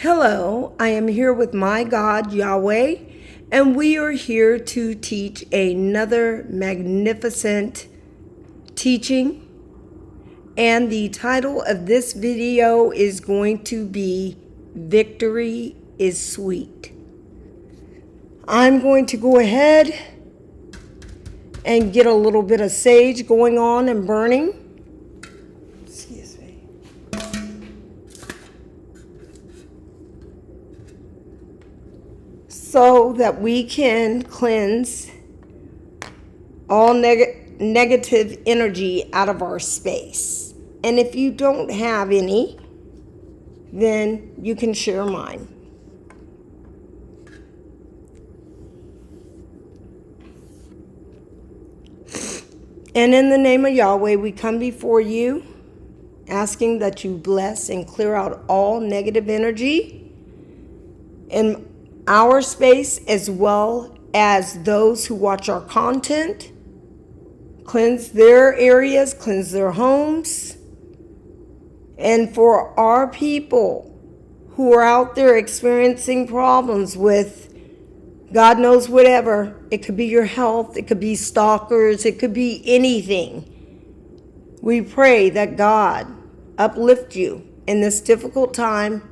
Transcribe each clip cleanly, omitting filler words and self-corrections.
Hello, I am here with my God, Yahweh, and we are here to teach another magnificent teaching. And the title of this video is going to be Victory is Sweet. I'm going to go ahead and get a little bit of sage going on and burning. Excuse me. So that we can cleanse all negative energy out of our space. And if you don't have any, then you can share mine. And in the name of Yahweh, we come before you, asking that you bless and clear out all negative energy in our space, as well as those who watch our content. Cleanse their areas, cleanse their homes. And for our people who are out there experiencing problems with God knows whatever, it could be your health, it could be stalkers, it could be anything. We pray that God uplift you in this difficult time,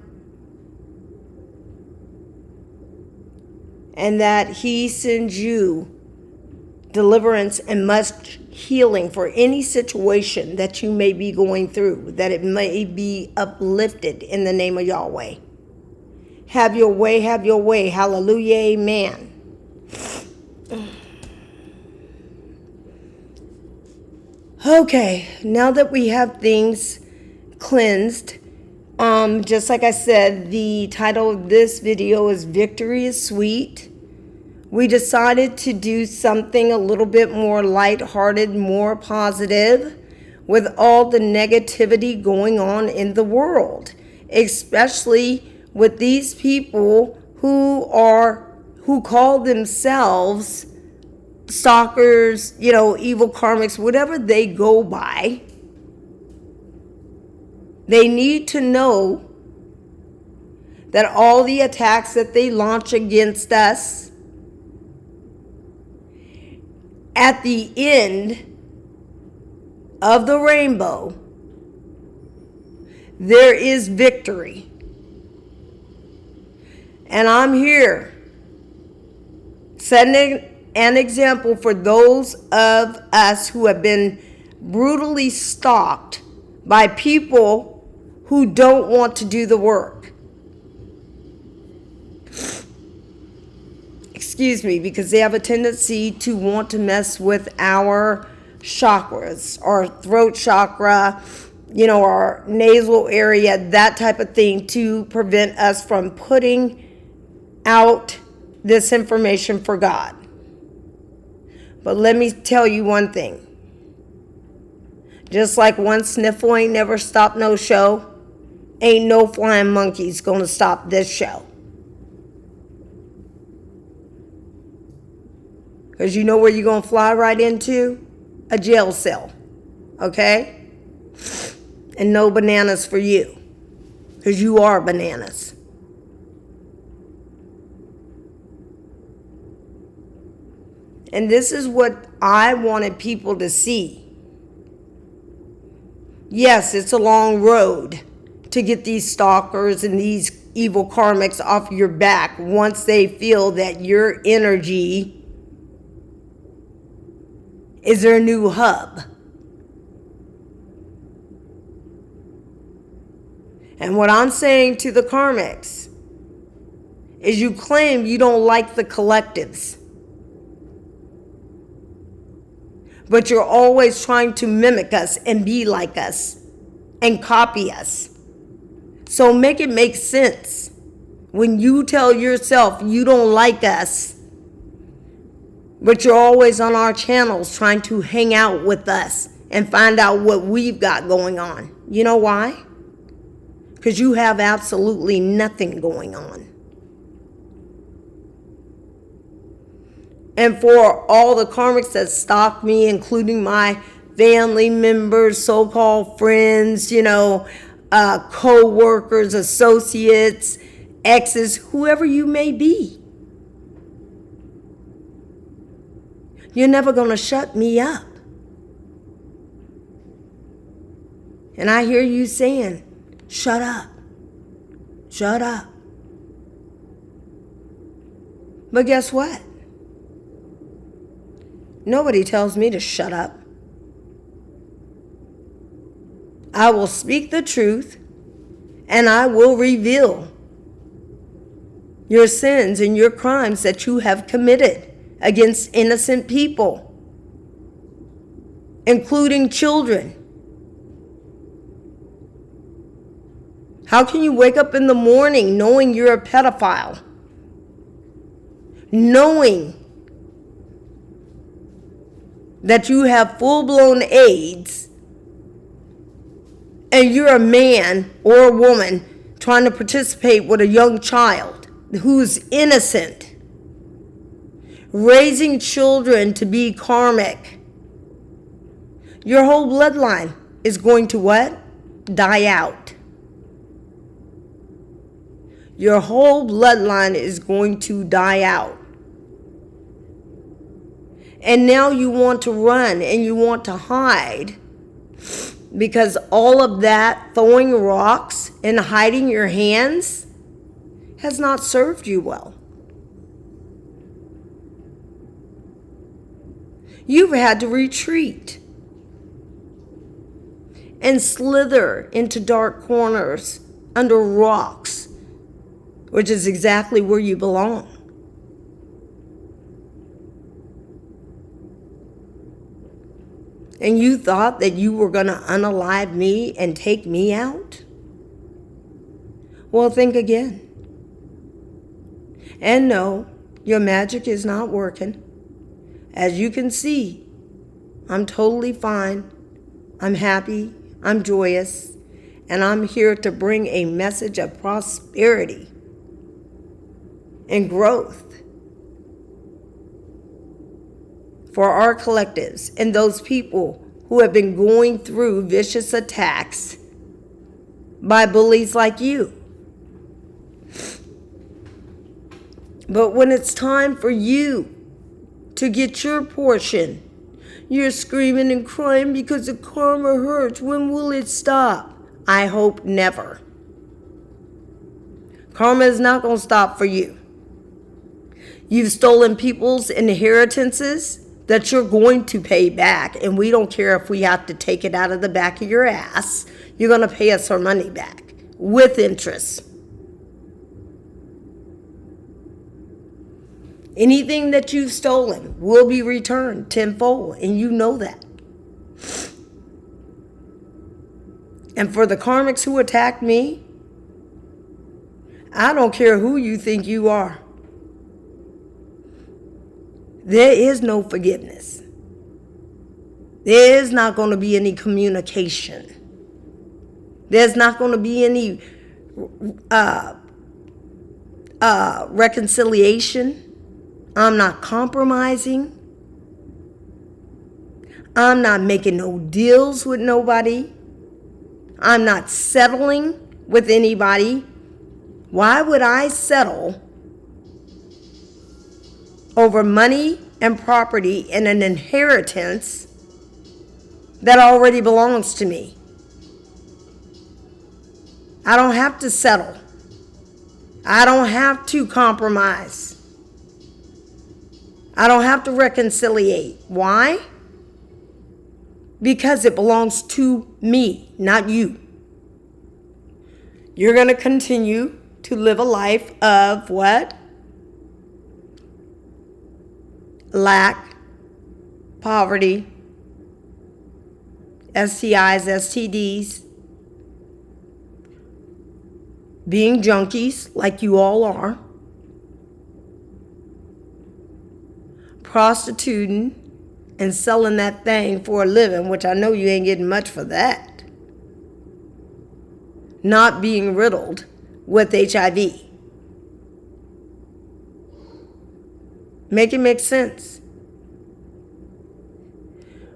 and that He sends you deliverance and much healing for any situation that you may be going through, that it may be uplifted in the name of Yahweh. Have your way, have your way. Hallelujah, amen. Okay, now that we have things cleansed, just like I said, the title of this video is Victory is Sweet. We decided to do something a little bit more lighthearted, more positive, with all the negativity going on in the world, especially with these people who call themselves stalkers, evil karmics, whatever they go by. They need to know that all the attacks that they launch against us, at the end of the rainbow, there is victory. And I'm here setting an example for those of us who have been brutally stalked by people who don't want to do the work. Excuse me, because they have a tendency to want to mess with our chakras, our throat chakra, our nasal area, that type of thing, to prevent us from putting out this information for God. But let me tell you one thing. Just like one sniffle ain't never stopped no show, ain't no flying monkeys gonna stop this show. Because you know where you're gonna fly right into? A jail cell. Okay? And no bananas for you. Because you are bananas. And this is what I wanted people to see. Yes, it's a long road to get these stalkers and these evil karmics off your back once they feel that your energy is their new hub. And what I'm saying to the karmics is, you claim you don't like the collectives, but you're always trying to mimic us and be like us and copy us. So make it make sense when you tell yourself you don't like us, but you're always on our channels trying to hang out with us and find out what we've got going on. You know why? Because you have absolutely nothing going on. And for all the karmics that stalk me, including my family members, so-called friends, co-workers, associates, exes, whoever you may be. You're never going to shut me up. And I hear you saying, shut up. Shut up. But guess what? Nobody tells me to shut up. I will speak the truth, and I will reveal your sins and your crimes that you have committed against innocent people, including children. How can you wake up in the morning knowing you're a pedophile? Knowing that you have full-blown AIDS and you're a man or a woman trying to participate with a young child who's innocent, raising children to be karmic. Your whole bloodline is going to what? Die out. Your whole bloodline is going to die out. And now you want to run and you want to hide because all of that throwing rocks and hiding your hands has not served you well. You've had to retreat and slither into dark corners under rocks, which is exactly where you belong. And you thought that you were going to unalive me and take me out? Well, think again. And no, your magic is not working. As you can see, I'm totally fine. I'm happy. I'm joyous. And I'm here to bring a message of prosperity and growth for our collectives and those people who have been going through vicious attacks by bullies like you. But when it's time for you to get your portion, you're screaming and crying because the karma hurts. When will it stop? I hope never. Karma is not going to stop for you. You've stolen people's inheritances that you're going to pay back. And we don't care if we have to take it out of the back of your ass. You're going to pay us our money back with interest. Anything that you've stolen will be returned tenfold, and you know that. And for the karmics who attacked me, I don't care who you think you are. There is no forgiveness. There is not going to be any communication. There's not going to be any reconciliation. I'm not compromising. I'm not making no deals with nobody. I'm not settling with anybody. Why would I settle over money and property and an inheritance that already belongs to me? I don't have to settle. I don't have to compromise. I don't have to reconciliate. Why? Because it belongs to me, not you. You're going to continue to live a life of what? Lack, poverty, STIs, STDs, being junkies like you all are, prostituting and selling that thing for a living, which I know you ain't getting much for that. Not being riddled with HIV. Make it make sense.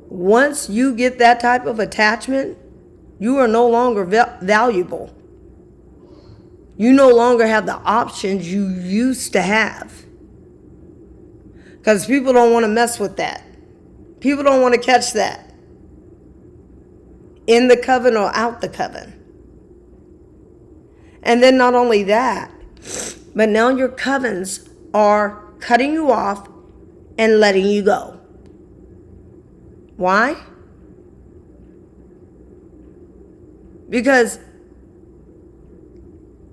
Once you get that type of attachment, you are no longer valuable. You no longer have the options you used to have. Because people don't want to mess with that. People don't want to catch that. In the coven or out the coven. And then not only that, but now your covens are cutting you off and letting you go. Why? Because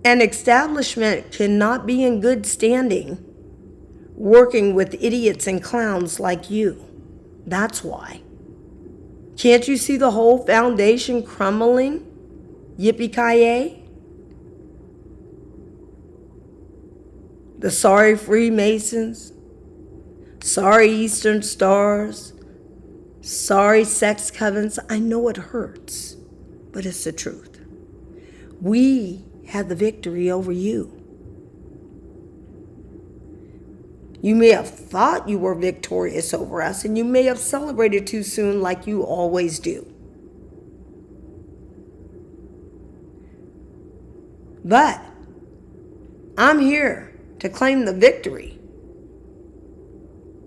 an establishment cannot be in good standing working with idiots and clowns like you. That's why. Can't you see the whole foundation crumbling? Yippee-ki-yay? The sorry Freemasons, sorry Eastern Stars, sorry sex covens. I know it hurts, but it's the truth. We had the victory over you. You may have thought you were victorious over us, and you may have celebrated too soon like you always do. But I'm here to claim the victory.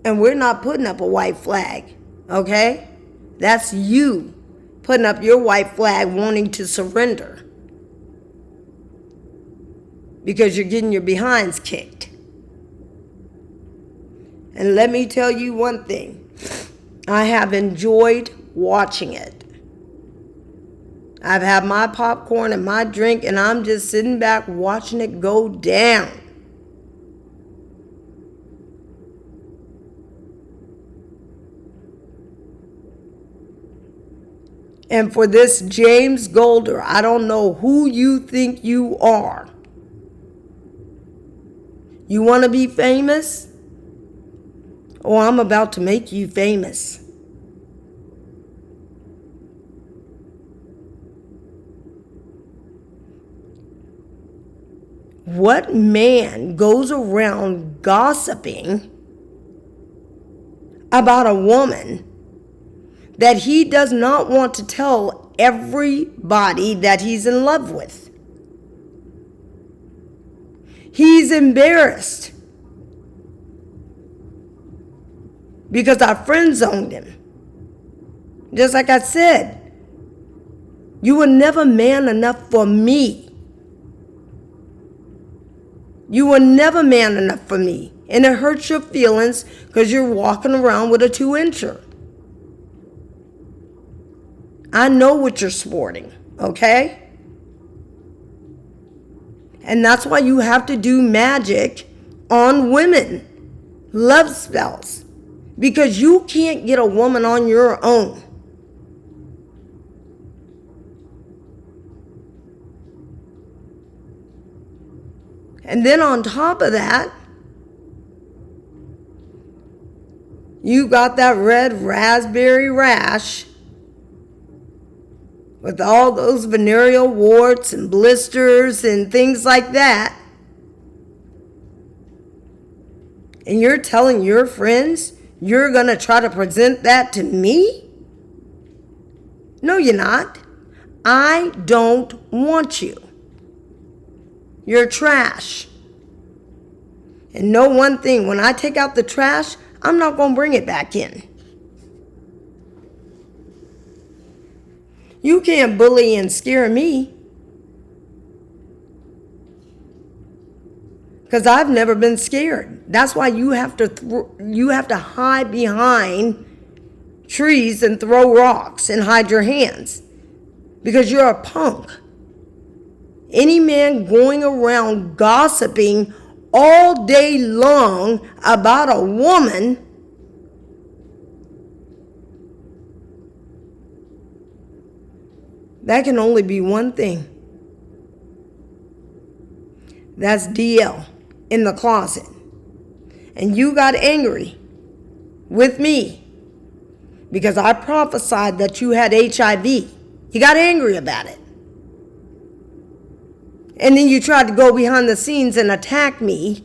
And we're not putting up a white flag, okay? That's you putting up your white flag wanting to surrender. Because you're getting your behinds kicked. And let me tell you one thing. I have enjoyed watching it. I've had my popcorn and my drink, and I'm just sitting back watching it go down. And for this James Golder, I don't know who you think you are. You want to be famous? Oh, I'm about to make you famous. What man goes around gossiping about a woman that he does not want to tell everybody that he's in love with? He's embarrassed because our friend zoned him. Just like I said, you were never man enough for me. You were never man enough for me. And it hurts your feelings because you're walking around with a 2-incher. I know what you're sporting, okay? And that's why you have to do magic on women. Love spells. Because you can't get a woman on your own. And then on top of that, you got that red raspberry rash with all those venereal warts and blisters and things like that. And you're telling your friends you're going to try to present that to me? No, you're not. I don't want you. You're trash. And know one thing, when I take out the trash, I'm not going to bring it back in. You can't bully and scare me. Because I've never been scared. That's why you have to hide behind trees and throw rocks and hide your hands. Because you're a punk. Any man going around gossiping all day long about a woman, that can only be one thing. That's DL in the closet. And you got angry with me because I prophesied that you had HIV. You got angry about it. And then you tried to go behind the scenes and attack me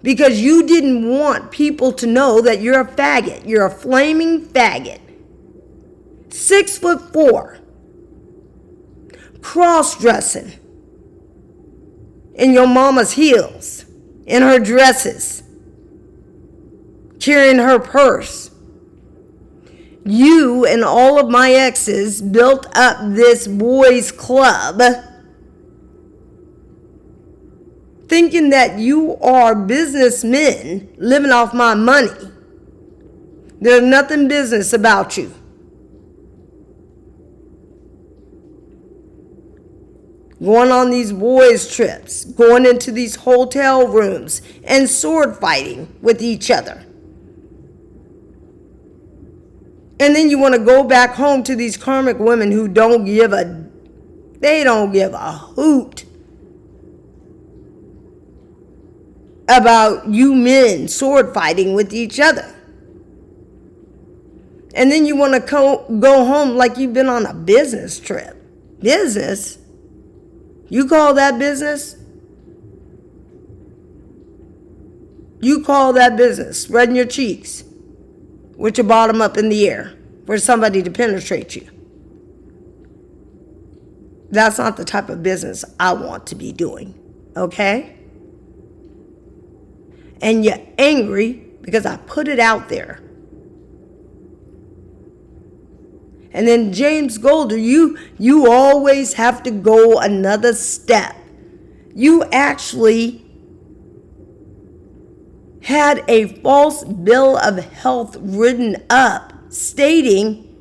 because you didn't want people to know that you're a faggot. You're a flaming faggot. 6'4", cross-dressing, in your mama's heels, in her dresses, carrying her purse. You and all of my exes built up this boys' club thinking that you are businessmen living off my money. There's nothing business about you. Going on these boys' trips, going into these hotel rooms and sword fighting with each other. And then you want to go back home to these karmic women who don't give a hoot about you men sword fighting with each other. And then you want to go home like you've been on a business trip. Business? You call that business? You call that business spreading your cheeks with your bottom up in the air for somebody to penetrate you? That's not the type of business I want to be doing, okay? And you're angry because I put it out there. And then James Golder, you always have to go another step. You actually had a false bill of health written up stating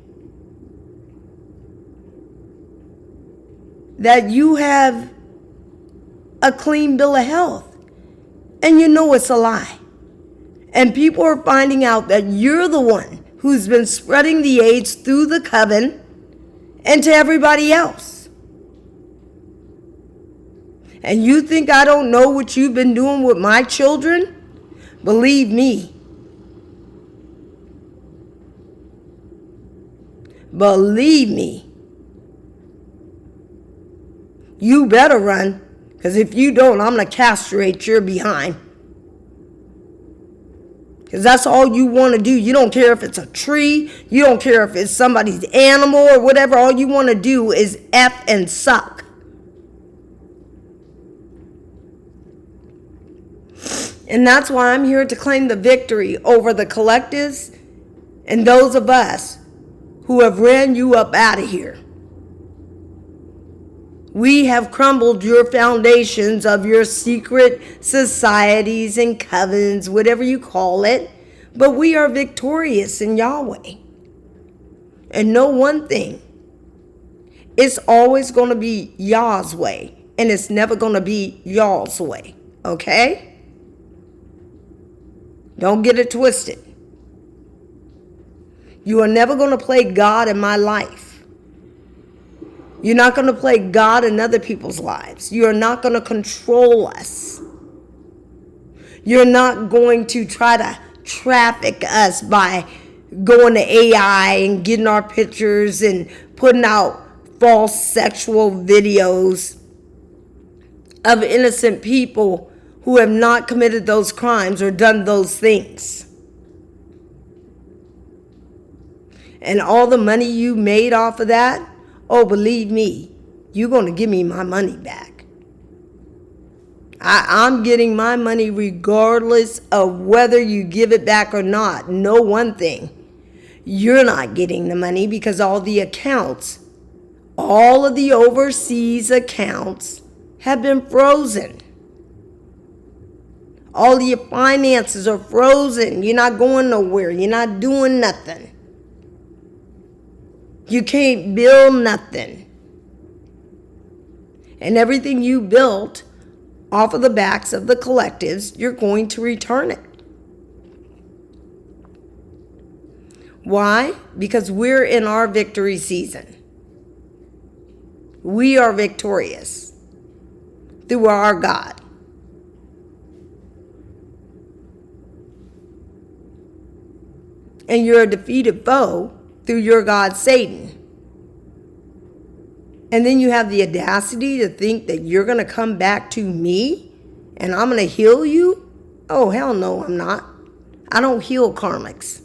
that you have a clean bill of health. And you know it's a lie. And people are finding out that you're the one who's been spreading the AIDS through the coven and to everybody else. And you think I don't know what you've been doing with my children? Believe me. Believe me. You better run, because if you don't, I'm going to castrate your behind. Because that's all you want to do. You don't care if it's a tree. You don't care if it's somebody's animal or whatever. All you want to do is F and suck. And that's why I'm here to claim the victory over the collectives and those of us who have ran you up out of here. We have crumbled your foundations of your secret societies and covens, whatever you call it. But we are victorious in Yahweh. And know one thing. It's always going to be Yah's way. And it's never going to be y'all's way. Okay? Don't get it twisted. You are never going to play God in my life. You're not going to play God in other people's lives. You're not going to control us. You're not going to try to traffic us by going to AI and getting our pictures and putting out false sexual videos of innocent people who have not committed those crimes or done those things. And all the money you made off of that, oh, believe me, you're going to give me my money back. I'm getting my money regardless of whether you give it back or not. Know one thing. You're not getting the money because all the accounts, all of the overseas accounts have been frozen. All your finances are frozen. You're not going nowhere. You're not doing nothing. You can't build nothing. And everything you built off of the backs of the collectives, you're going to return it. Why? Because we're in our victory season. We are victorious through our God. And you're a defeated foe through your God, Satan. And then you have the audacity to think that you're going to come back to me and I'm going to heal you? Oh, hell no, I'm not. I don't heal karmics.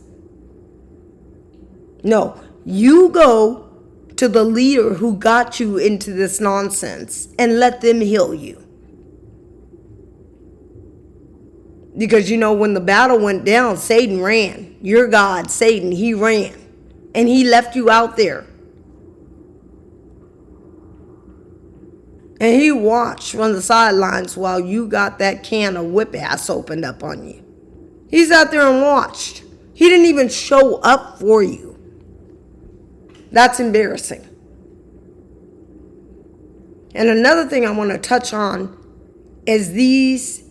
No, you go to the leader who got you into this nonsense and let them heal you. Because, when the battle went down, Satan ran. Your God, Satan, he ran. And he left you out there. And he watched from the sidelines while you got that can of whip ass opened up on you. He's out there and watched. He didn't even show up for you. That's embarrassing. And another thing I want to touch on is these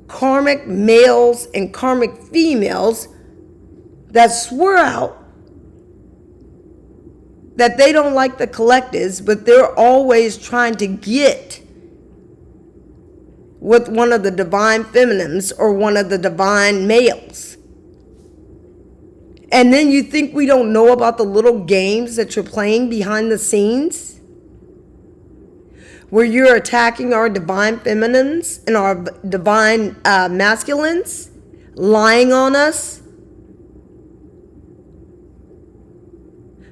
karmic males and karmic females that swear out that they don't like the collectives, but they're always trying to get with one of the divine feminines or one of the divine males. And then you think we don't know about the little games that you're playing behind the scenes? Where you're attacking our divine feminines and our divine masculines, lying on us,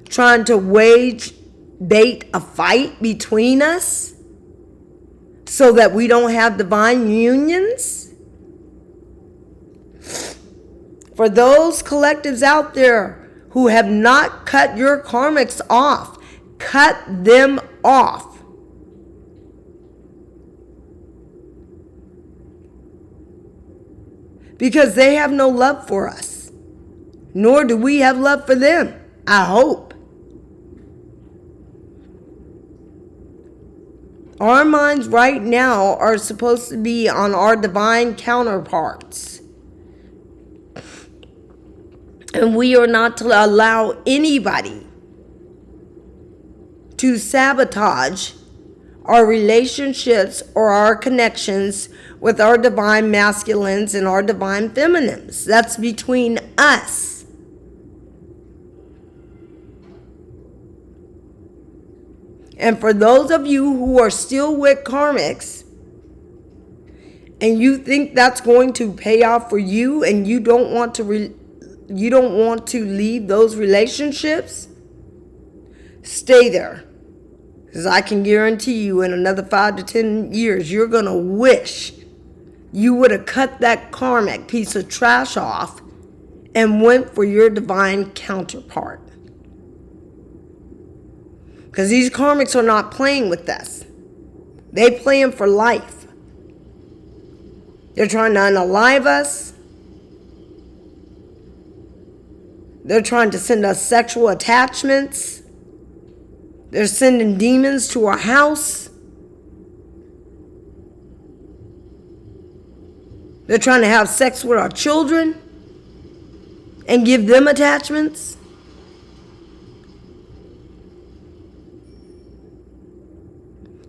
trying to bait a fight between us so that we don't have divine unions. For those collectives out there who have not cut your karmics off, cut them off. Because they have no love for us. Nor do we have love for them, I hope. Our minds right now are supposed to be on our divine counterparts. And we are not to allow anybody to sabotage our relationships or our connections with our divine masculines and our divine feminines. That's between us. And for those of you who are still with karmics and you think that's going to pay off for you and you don't want to leave those relationships, stay there. Because I can guarantee you in another 5 to 10 years, you're going to wish you would have cut that karmic piece of trash off and went for your divine counterpart. Because these karmics are not playing with us. They playing for life. They're trying to unalive us. They're trying to send us sexual attachments. They're sending demons to our house. They're trying to have sex with our children and give them attachments.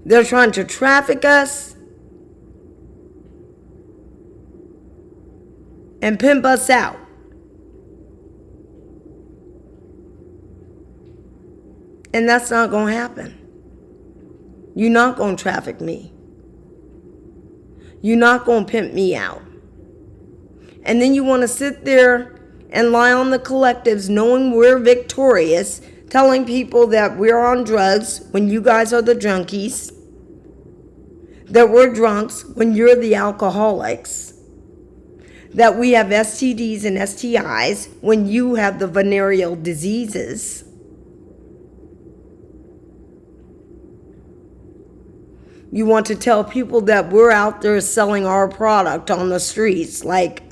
They're trying to traffic us and pimp us out. And that's not going to happen. You're not going to traffic me. You're not going to pimp me out. And then you want to sit there and lie on the collectives knowing we're victorious, telling people that we're on drugs when you guys are the junkies, that we're drunks when you're the alcoholics, that we have STDs and STIs when you have the venereal diseases. You want to tell people that we're out there selling our product on the streets like,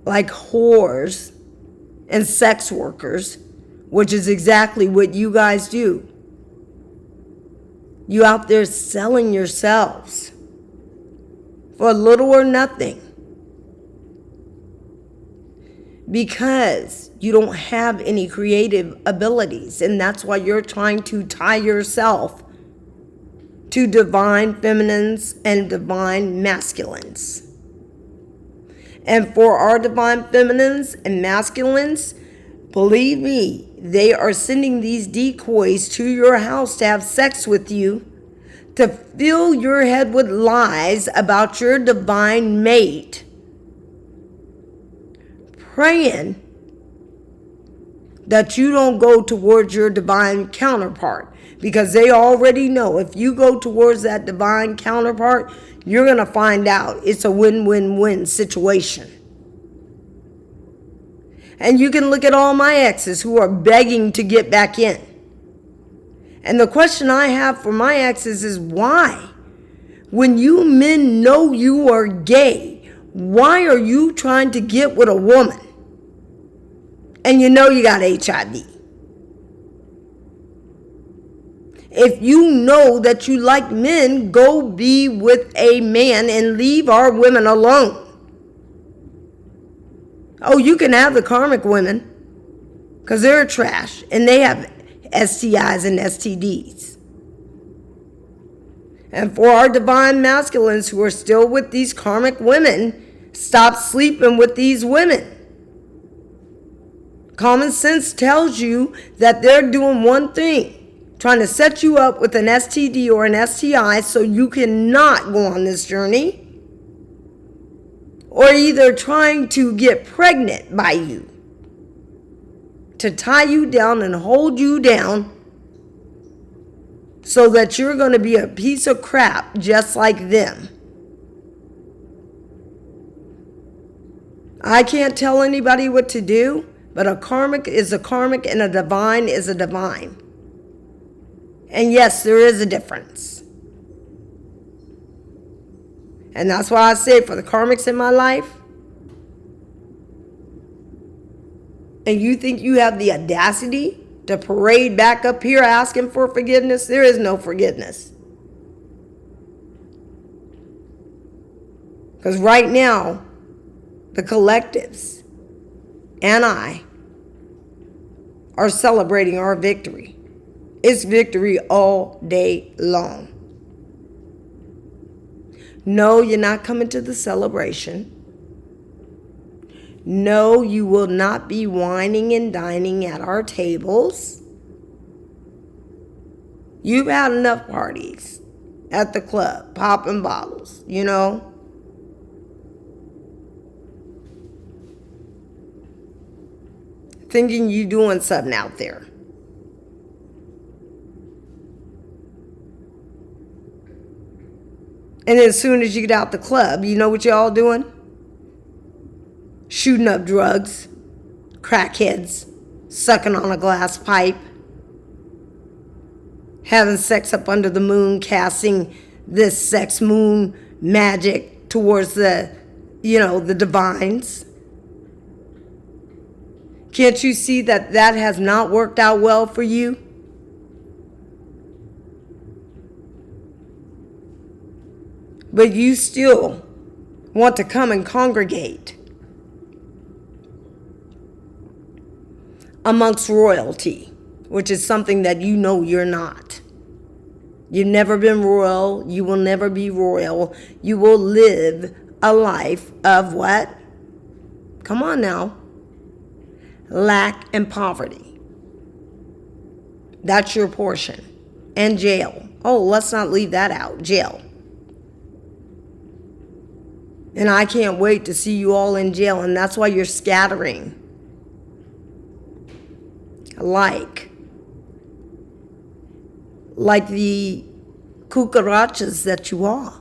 like whores and sex workers, which is exactly what you guys do. You out there selling yourselves for little or nothing because you don't have any creative abilities, and that's why you're trying to tie yourself to divine feminines and divine masculines. And for our divine feminines and masculines, believe me, they are sending these decoys to your house to have sex with you, to fill your head with lies about your divine that you don't go towards your divine counterpart, because they already know if you go towards that divine counterpart, you're going to find out it's a win-win-win situation. And you can look at all my exes who are begging to get back in. And the question I have for my exes is why? When you men know you are gay, why are you trying to get with a woman? And you know you got HIV. If you know that you like men, go be with a man and leave our women alone. Oh, you can have the karmic women, because they're trash and they have STIs and STDs. And for our divine masculines who are still with these karmic women, stop sleeping with these women. Common sense tells you that they're doing one thing, trying to set you up with an STD or an STI so you cannot go on this journey, or either trying to get pregnant by you, to tie you down and hold you down so that you're going to be a piece of crap just like them. I can't tell anybody what to do, but a karmic is a karmic and a divine is a divine. And yes, there is a difference. And that's why I say for the karmics in my life, and you think you have the audacity to parade back up here asking for forgiveness, there is no forgiveness. Because right now, the collectives and I are celebrating our victory. It's victory all day long. No, you're not coming to the celebration. No, you will not be whining and dining at our tables. You've had enough parties at the club, popping bottles, you know. Thinking you doing something out there. And then as soon as you get out the club, you know what y'all doing? Shooting up drugs, crackheads, sucking on a glass pipe, having sex up under the moon, casting this sex moon magic towards the divines. Can't you see that that has not worked out well for you? But you still want to come and congregate amongst royalty, which is something that you know you're not. You've never been royal. You will never be royal. You will live a life of what? Come on now. Lack and poverty. That's your portion. And jail. Oh, let's not leave that out. Jail. And I can't wait to see you all in jail. And that's why you're scattering. Like the cucarachas that you are.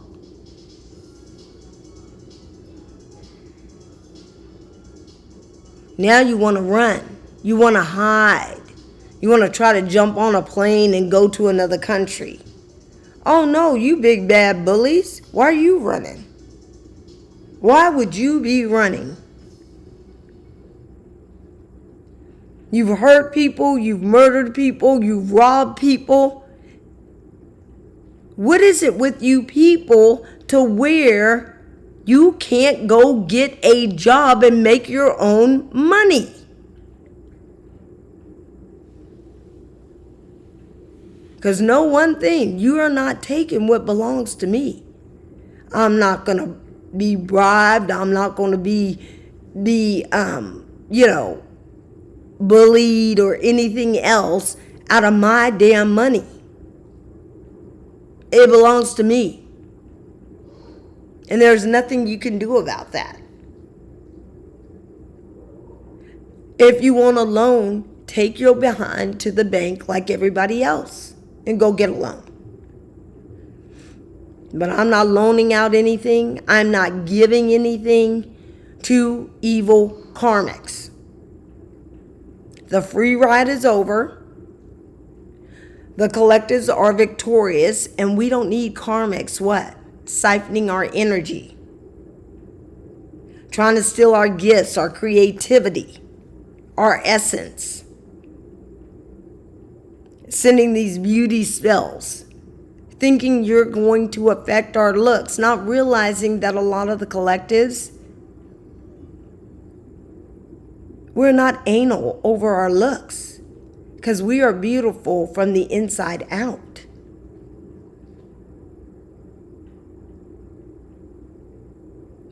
Now you want to run. You want to hide. You want to try to jump on a plane and go to another country. Oh no, you big bad bullies. Why are you running? Why would you be running? You've hurt people, you've murdered people, you've robbed people. What is it with you people to where you can't go get a job and make your own money? Because know one thing, you are not taking what belongs to me. I'm not going to be bribed. I'm not going to be bullied or anything else out of my damn money. It belongs to me. And there's nothing you can do about that. If you want a loan take your behind to the bank like everybody else and go get a loan. But I'm not loaning out anything. I'm not giving anything to evil karmics. The free ride is over. The collectives are victorious, and we don't need karmics, what? Siphoning our energy. Trying to steal our gifts, our creativity, our essence. Sending these beauty spells. Thinking you're going to affect our looks, not realizing that a lot of the collectives, we're not anal over our looks because we are beautiful from the inside out.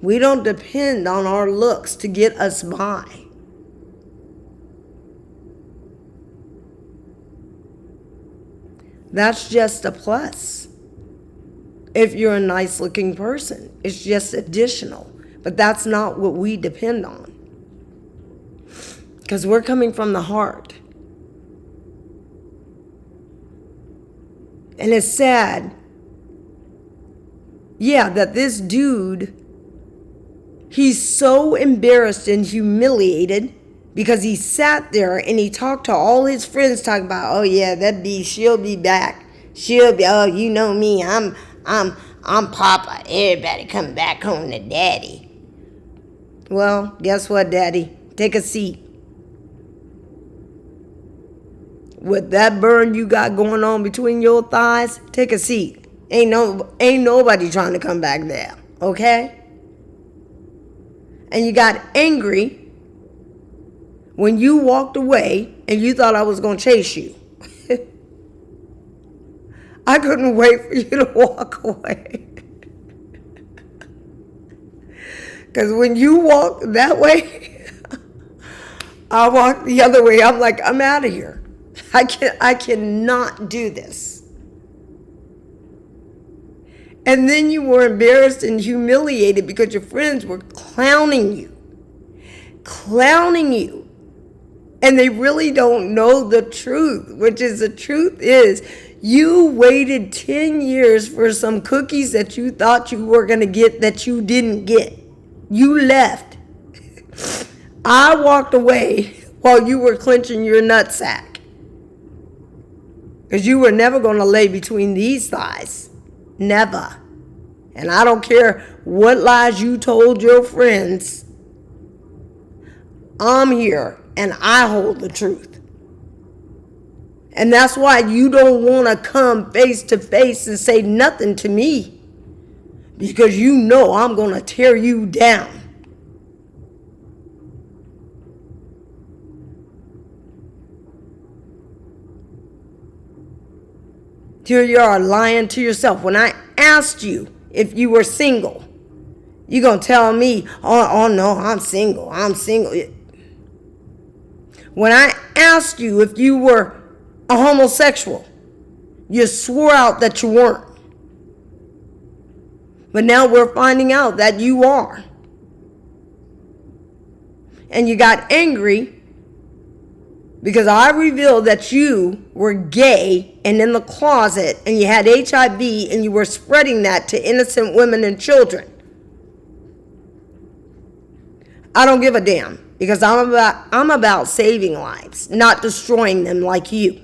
We don't depend on our looks to get us by. That's just a plus. If you're a nice looking person, it's just additional. But that's not what we depend on. Because we're coming from the heart. And it's sad, that this dude, he's so embarrassed and humiliated because he sat there and he talked to all his friends talking about, oh yeah, she'll be back. She'll be, oh, you know me, I'm Papa. Everybody come back home to Daddy. Well, guess what, Daddy? Take a seat. With that burn you got going on between your thighs, take a seat. Ain't nobody trying to come back there, okay? And you got angry when you walked away and you thought I was going to chase you. I couldn't wait for you to walk away. Because when you walk that way, I walk the other way. I'm like, I'm out of here. I cannot do this. And then you were embarrassed and humiliated because your friends were clowning you. And they really don't know the truth, which is the truth is you waited 10 years for some cookies that you thought you were going to get that you didn't get. You left. I walked away while you were clenching your nutsack. Because you were never going to lay between these thighs. Never. And I don't care what lies you told your friends. I'm here and I hold the truth. And that's why you don't want to come face to face and say nothing to me. Because you know I'm going to tear you down. Here you are lying to yourself. When I asked you if you were single, you're going to tell me, oh no, I'm single. When I asked you if you were a homosexual, you swore out that you weren't. But now we're finding out that you are. And you got angry because I revealed that you were gay and in the closet and you had HIV and you were spreading that to innocent women and children. I don't give a damn because I'm about saving lives, not destroying them like you.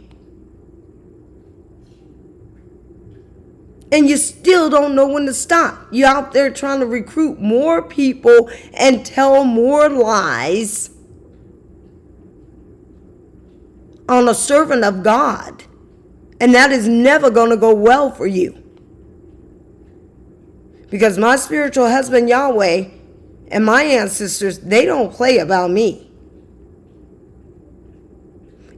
And you still don't know when to stop. You're out there trying to recruit more people and tell more lies on a servant of God. And that is never going to go well for you. Because my spiritual husband, Yahweh, and my ancestors, they don't play about me.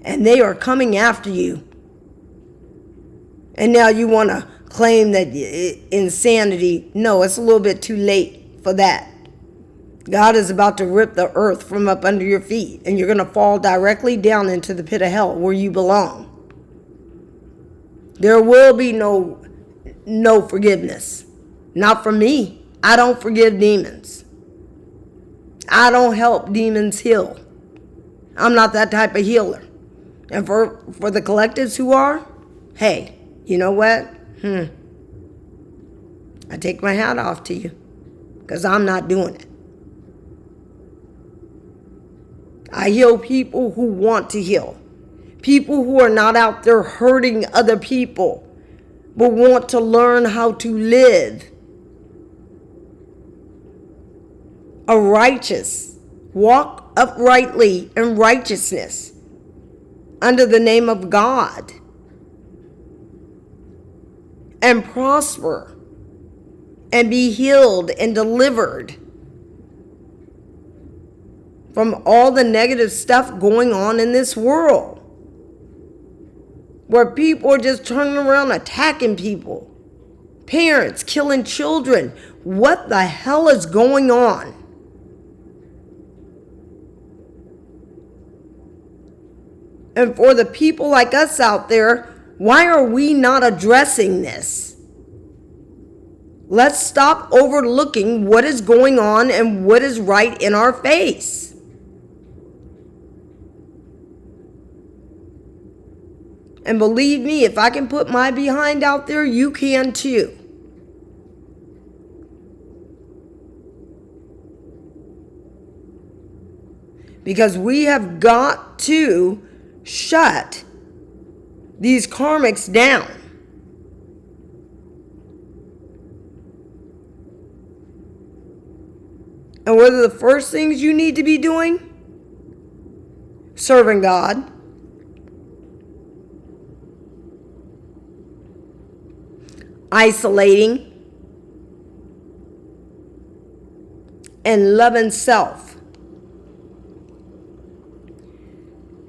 And they are coming after you. And now you want to claim that insanity. No, it's a little bit too late for that. God is about to rip the earth from up under your feet, and you're going to fall directly down into the pit of hell where you belong. There will be no forgiveness. Not from me. I don't forgive demons. I don't help demons heal. I'm not that type of healer. And for the collectives who are, hey, you know what? I take my hat off to you, because I'm not doing it. I heal people who want to heal. People who are not out there hurting other people, but want to learn how to live a righteous, walk uprightly in righteousness under the name of God, and prosper and be healed and delivered from all the negative stuff going on in this world, where people are just turning around attacking people, parents killing children. What the hell is going on? And for the people like us out there, why are we not addressing this? Let's stop overlooking what is going on and what is right in our face. And believe me, if I can put my behind out there, you can too. Because we have got to shut these karmics down. And what are the first things you need to be doing? Serving God. Isolating. And loving self.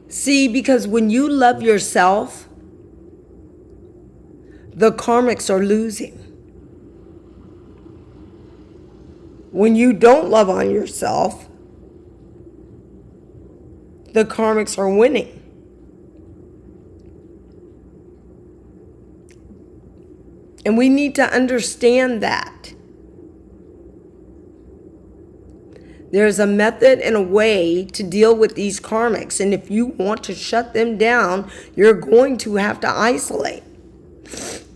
See, because when you love yourself, the karmics are losing. When you don't love on yourself, the karmics are winning. And we need to understand that. There's a method and a way to deal with these karmics. And if you want to shut them down, you're going to have to isolate.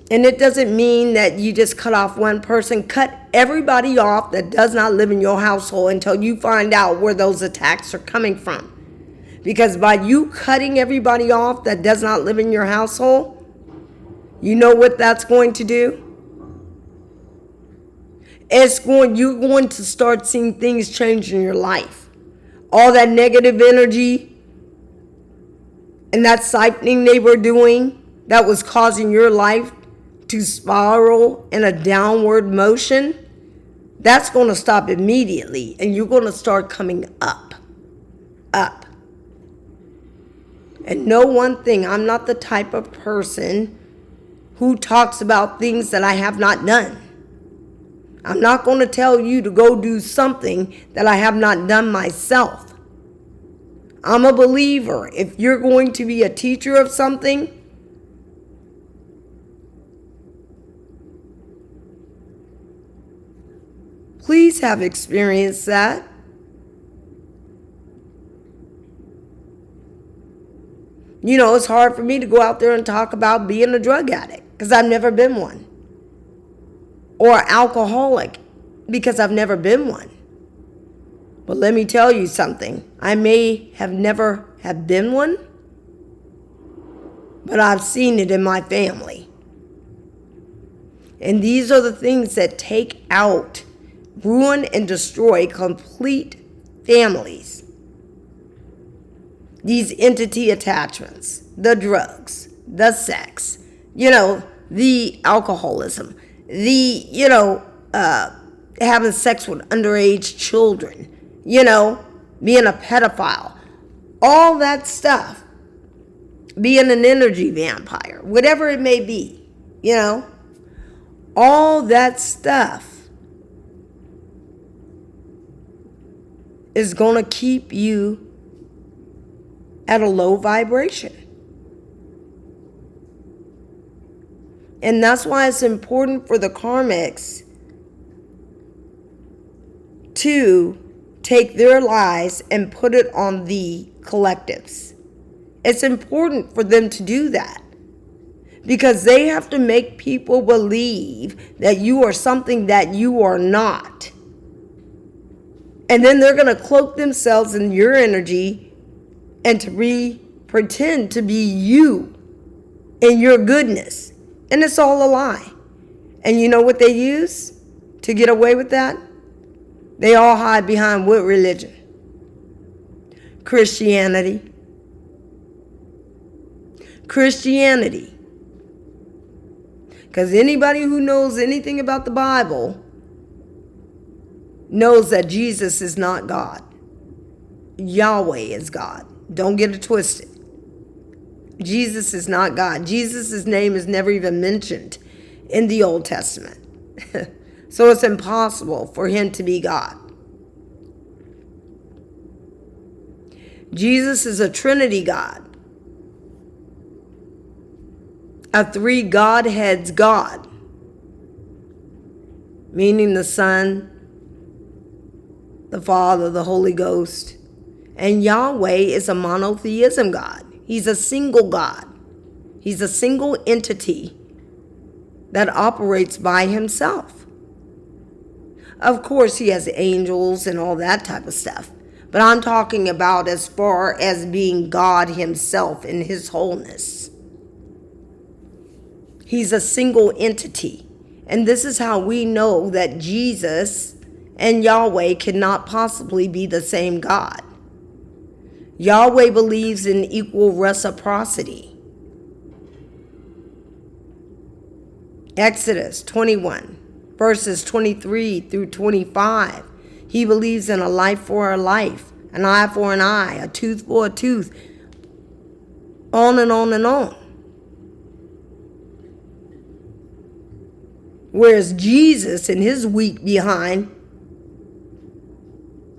And it doesn't mean that you just cut off one person. Cut everybody off that does not live in your household until you find out where those attacks are coming from. Because by you cutting everybody off that does not live in your household, you know what that's going to do? You're going to start seeing things change in your life. All that negative energy and that siphoning they were doing that was causing your life to spiral in a downward motion, that's going to stop immediately, and you're going to start coming up. And know one thing, I'm not the type of person who talks about things that I have not done. I'm not going to tell you to go do something that I have not done myself. I'm a believer. If you're going to be a teacher of something, please have experienced that. You know, it's hard for me to go out there and talk about being a drug addict because I've never been one. Or alcoholic because I've never been one. But let me tell you something. I may have never have been one, but I've seen it in my family. And these are the things that take out, ruin, and destroy complete families. These entity attachments, the drugs, the sex, the alcoholism, the, having sex with underage children, being a pedophile, all that stuff, being an energy vampire, whatever it may be, all that stuff is going to keep you at a low vibration. And that's why it's important for the karmics to take their lies and put it on the collectives It's important for them to do that because they have to make people believe that you are something that you are not. And then they're going to cloak themselves in your energy and to pretend to be you in your goodness. And it's all a lie. And you know what they use to get away with that? They all hide behind what religion? Christianity. Christianity. Because anybody who knows anything about the Bible knows that Jesus is not God. Yahweh is God. Don't get it twisted. Jesus is not God. Jesus' name is never even mentioned in the Old Testament. So it's impossible for him to be God. Jesus is a Trinity God. A three Godheads God. Meaning the Son, the Father, the Holy Ghost. And Yahweh is a monotheism God. He's a single God. He's a single entity that operates by himself. Of course, he has angels and all that type of stuff. But I'm talking about as far as being God himself in his wholeness. He's a single entity. And this is how we know that Jesus and Yahweh cannot possibly be the same God. Yahweh believes in equal reciprocity. Exodus 21, verses 23 through 25. He believes in a life for a life, an eye for an eye, a tooth for a tooth, on and on and on. Whereas Jesus, in his weak behind,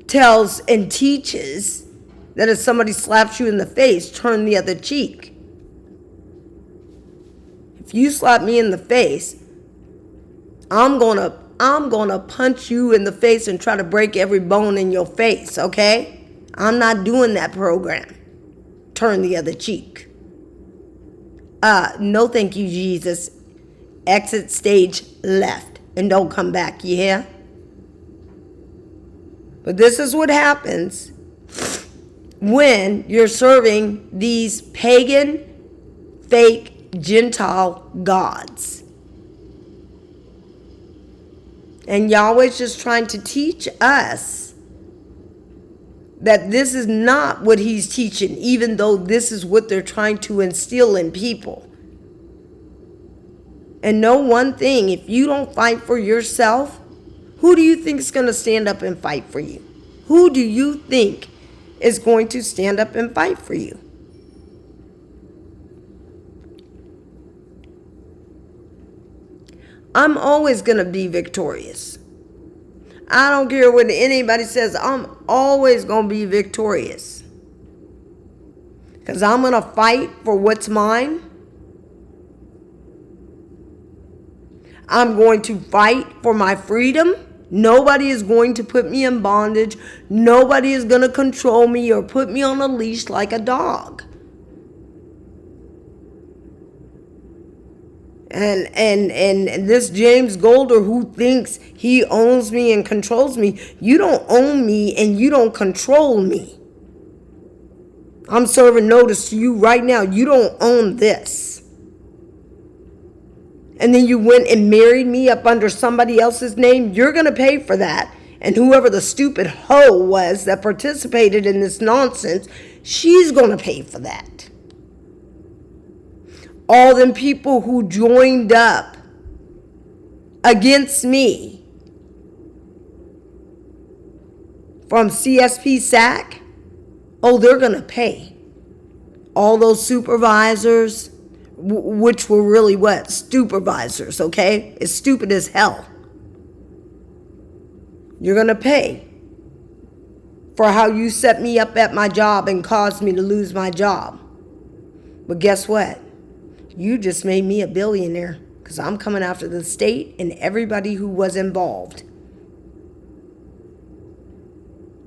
tells and teaches that if somebody slaps you in the face, turn the other cheek. If you slap me in the face, I'm gonna punch you in the face and try to break every bone in your face, okay? I'm not doing that program. Turn the other cheek. No thank you, Jesus. Exit stage left and don't come back, you hear? But this is what happens when you're serving these pagan, fake, Gentile gods. And Yahweh's just trying to teach us that this is not what he's teaching, even though this is what they're trying to instill in people. And know one thing, if you don't fight for yourself, who do you think is going to stand up and fight for you? Who do you think is going to stand up and fight for you? I'm always going to be victorious. I don't care what anybody says. I'm always going to be victorious. Because I'm going to fight for what's mine. I'm going to fight for my freedom. Nobody is going to put me in bondage. Nobody is going to control me or put me on a leash like a dog. And this James Golder who thinks he owns me and controls me, you don't own me and you don't control me. I'm serving notice to you right now. You don't own this. And then you went and married me up under somebody else's name. You're going to pay for that. And whoever the stupid hoe was that participated in this nonsense, she's going to pay for that. All them people who joined up against me from CSP SAC, oh, they're going to pay. All those supervisors, which were really what? Supervisors, okay? It's stupid as hell. You're going to pay for how you set me up at my job and caused me to lose my job. But guess what? You just made me a billionaire because I'm coming after the state and everybody who was involved.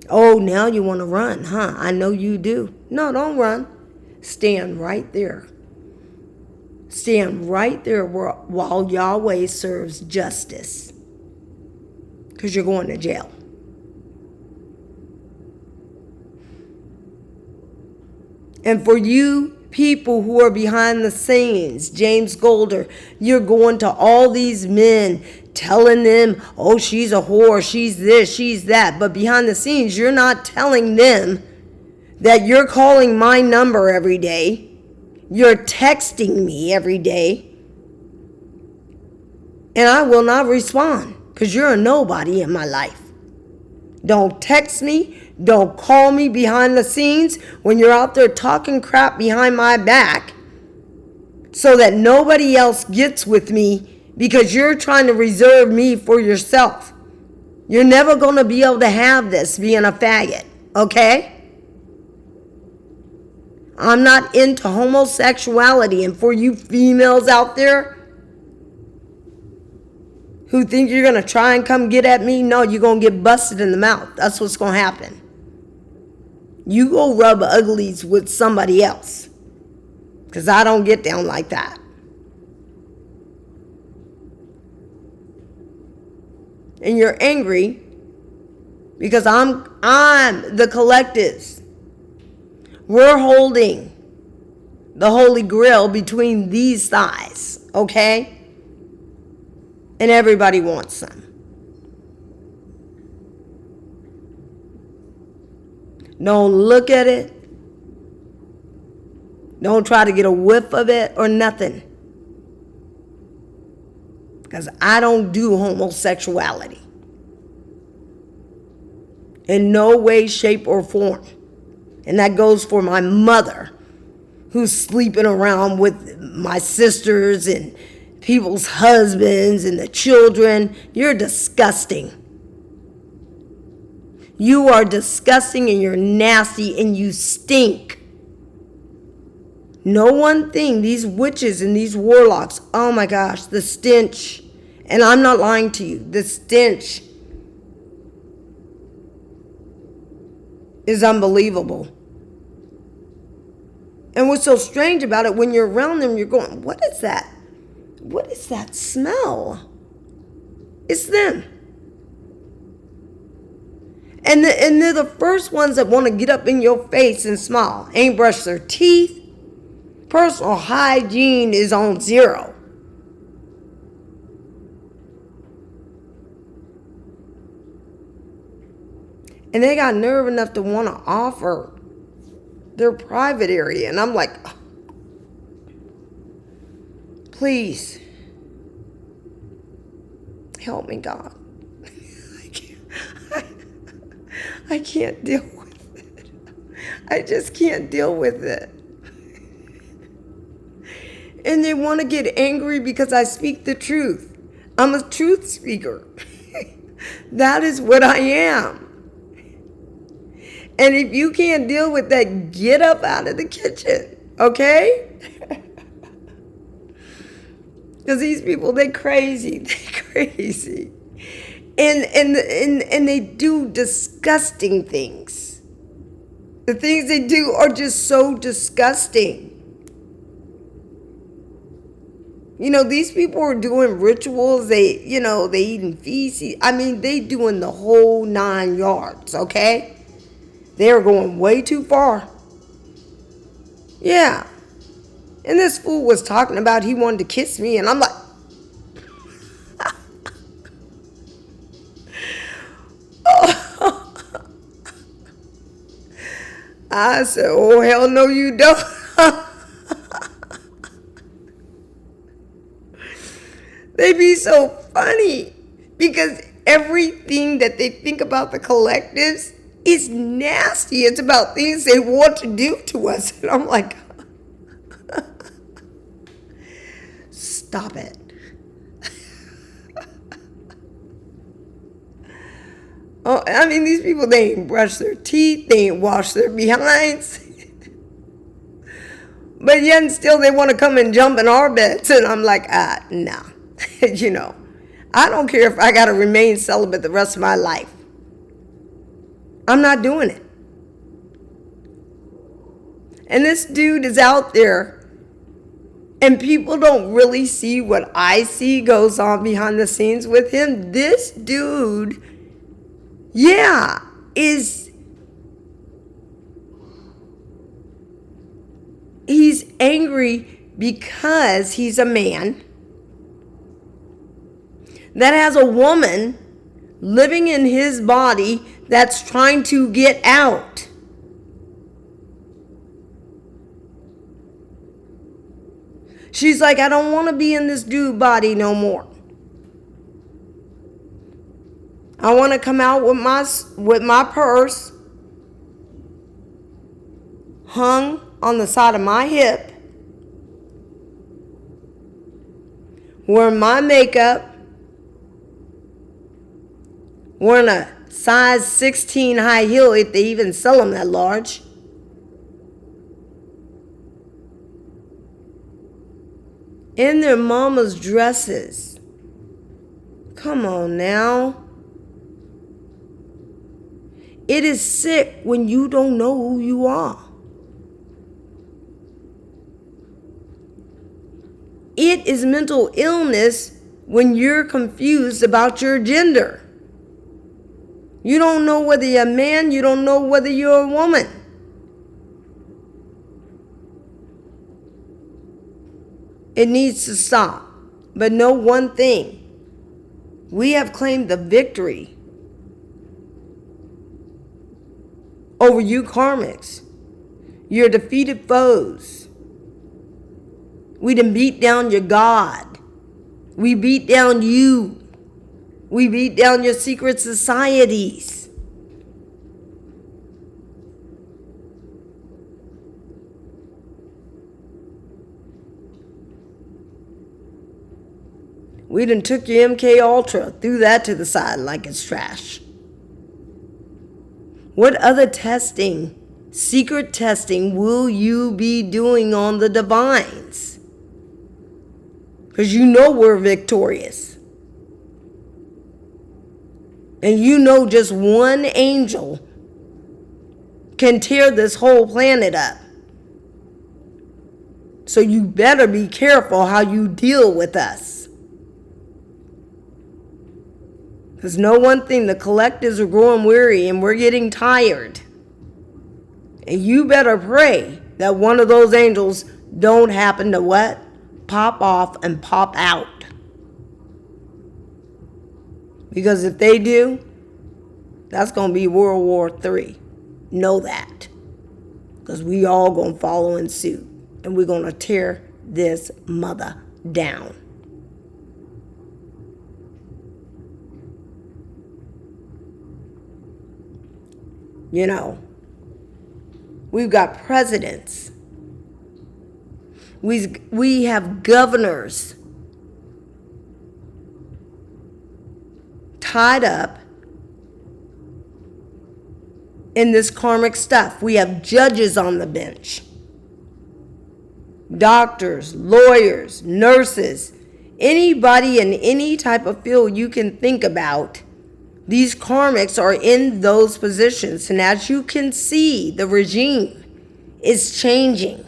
Oh, now you want to run, huh? I know you do. No, don't run. stand right there. Stand right there while Yahweh serves justice. Because you're going to jail. And for you people who are behind the scenes, James Golder, you're going to all these men telling them, oh, she's a whore, she's this, she's that. But behind the scenes, you're not telling them that you're calling my number every day. You're texting me every day. And I will not respond because you're a nobody in my life. Don't text me. Don't call me behind the scenes when you're out there talking crap behind my back so that nobody else gets with me because you're trying to reserve me for yourself. You're never going to be able to have this being a faggot, okay? I'm not into homosexuality, and for you females out there who think you're going to try and come get at me, no, you're going to get busted in the mouth. That's what's going to happen. You go rub uglies with somebody else. Because I don't get down like that. And you're angry because I'm the collectives. We're holding the Holy Grail between these thighs, okay? And everybody wants some. Don't look at it. Don't try to get a whiff of it or nothing. Because I don't do homosexuality. In no way, shape, or form. And that goes for my mother, who's sleeping around with my sisters and people's husbands and the children. You're disgusting. You are disgusting and you're nasty and you stink. No one thing, these witches and these warlocks, oh my gosh, the stench. And I'm not lying to you, the stench is unbelievable. And what's so strange about it, when you're around them, you're going, what is that? What is that smell? It's them. And they're the first ones that want to get up in your face and smile. Ain't brushed their teeth. Personal hygiene is on zero. And they got nerve enough to want to offer their private area. And I'm like, please, help me, God. I can't deal with it. I just can't deal with it. And they want to get angry because I speak the truth. I'm a truth speaker. That is what I am. And if you can't deal with that, get up out of the kitchen, okay? Because these people, they're crazy. They're crazy. And they do disgusting things. The things they do are just so disgusting. You know, these people are doing rituals. They eating feces. I mean, they doing the whole 9 yards, okay? They're going way too far. Yeah. And this fool was talking about he wanted to kiss me, and I'm like, I said, oh, hell no, you don't. They be so funny because everything that they think about the collectives is nasty. It's about things they want to do to us. And I'm like, stop it. Oh, I mean, these people, they ain't brush their teeth. They ain't wash their behinds. But yet and still they want to come and jump in our beds. And I'm like, nah. You know, I don't care if I got to remain celibate the rest of my life. I'm not doing it. And this dude is out there. And people don't really see what I see goes on behind the scenes with him. This dude, yeah, he's angry because he's a man that has a woman living in his body that's trying to get out. She's like, I don't want to be in this dude body no more. I want to come out with my purse hung on the side of my hip, wearing my makeup, wearing a size 16 high heel if they even sell them that large. In their mama's dresses. Come on now. It is sick when you don't know who you are. It is mental illness when you're confused about your gender. You don't know whether you're a man, you don't know whether you're a woman. It needs to stop. But know one thing. We have claimed the victory over you karmics. Your defeated foes. We done beat down your God. We beat down you. We beat down your secret societies. We done took your MK Ultra, threw that to the side like it's trash. What other testing, secret testing, will you be doing on the divines? Because you know we're victorious. And you know just one angel can tear this whole planet up. So you better be careful how you deal with us. Because know one thing, the collectives are growing weary and we're getting tired. And you better pray that one of those angels don't happen to what? Pop off and pop out. Because if they do, that's going to be World War III. Know that. Because we all going to follow in suit. And we're going to tear this mother down. You know, we've got presidents. We have governors tied up in this karmic stuff. We have judges on the bench. Doctors, lawyers, nurses, anybody in any type of field you can think about. These karmics are in those positions. And as you can see, the regime is changing.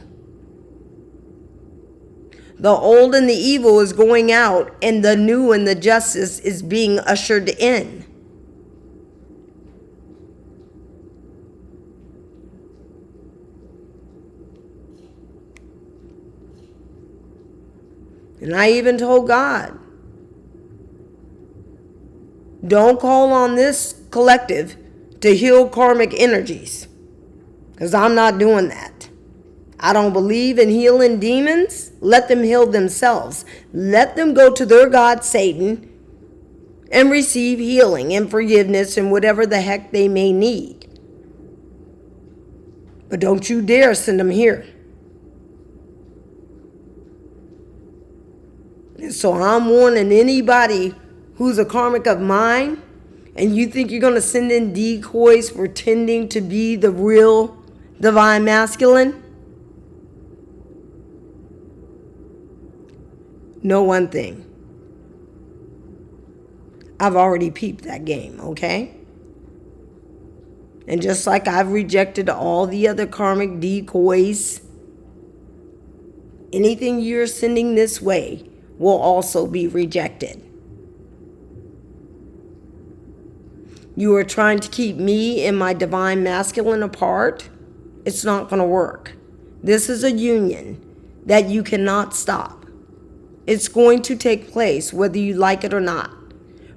The old and the evil is going out, and the new and the justice is being ushered in. And I even told God, don't call on this collective to heal karmic energies. Because I'm not doing that. I don't believe in healing demons. Let them heal themselves. Let them go to their god Satan and receive healing and forgiveness and whatever the heck they may need. But don't you dare send them here. And so I'm warning anybody who's a karmic of mine, and you think you're going to send in decoys pretending to be the real divine masculine? Know one thing. I've already peeped that game, okay? And just like I've rejected all the other karmic decoys, anything you're sending this way will also be rejected. You are trying to keep me and my divine masculine apart. It's not going to work. This is a union that you cannot stop. It's going to take place whether you like it or not.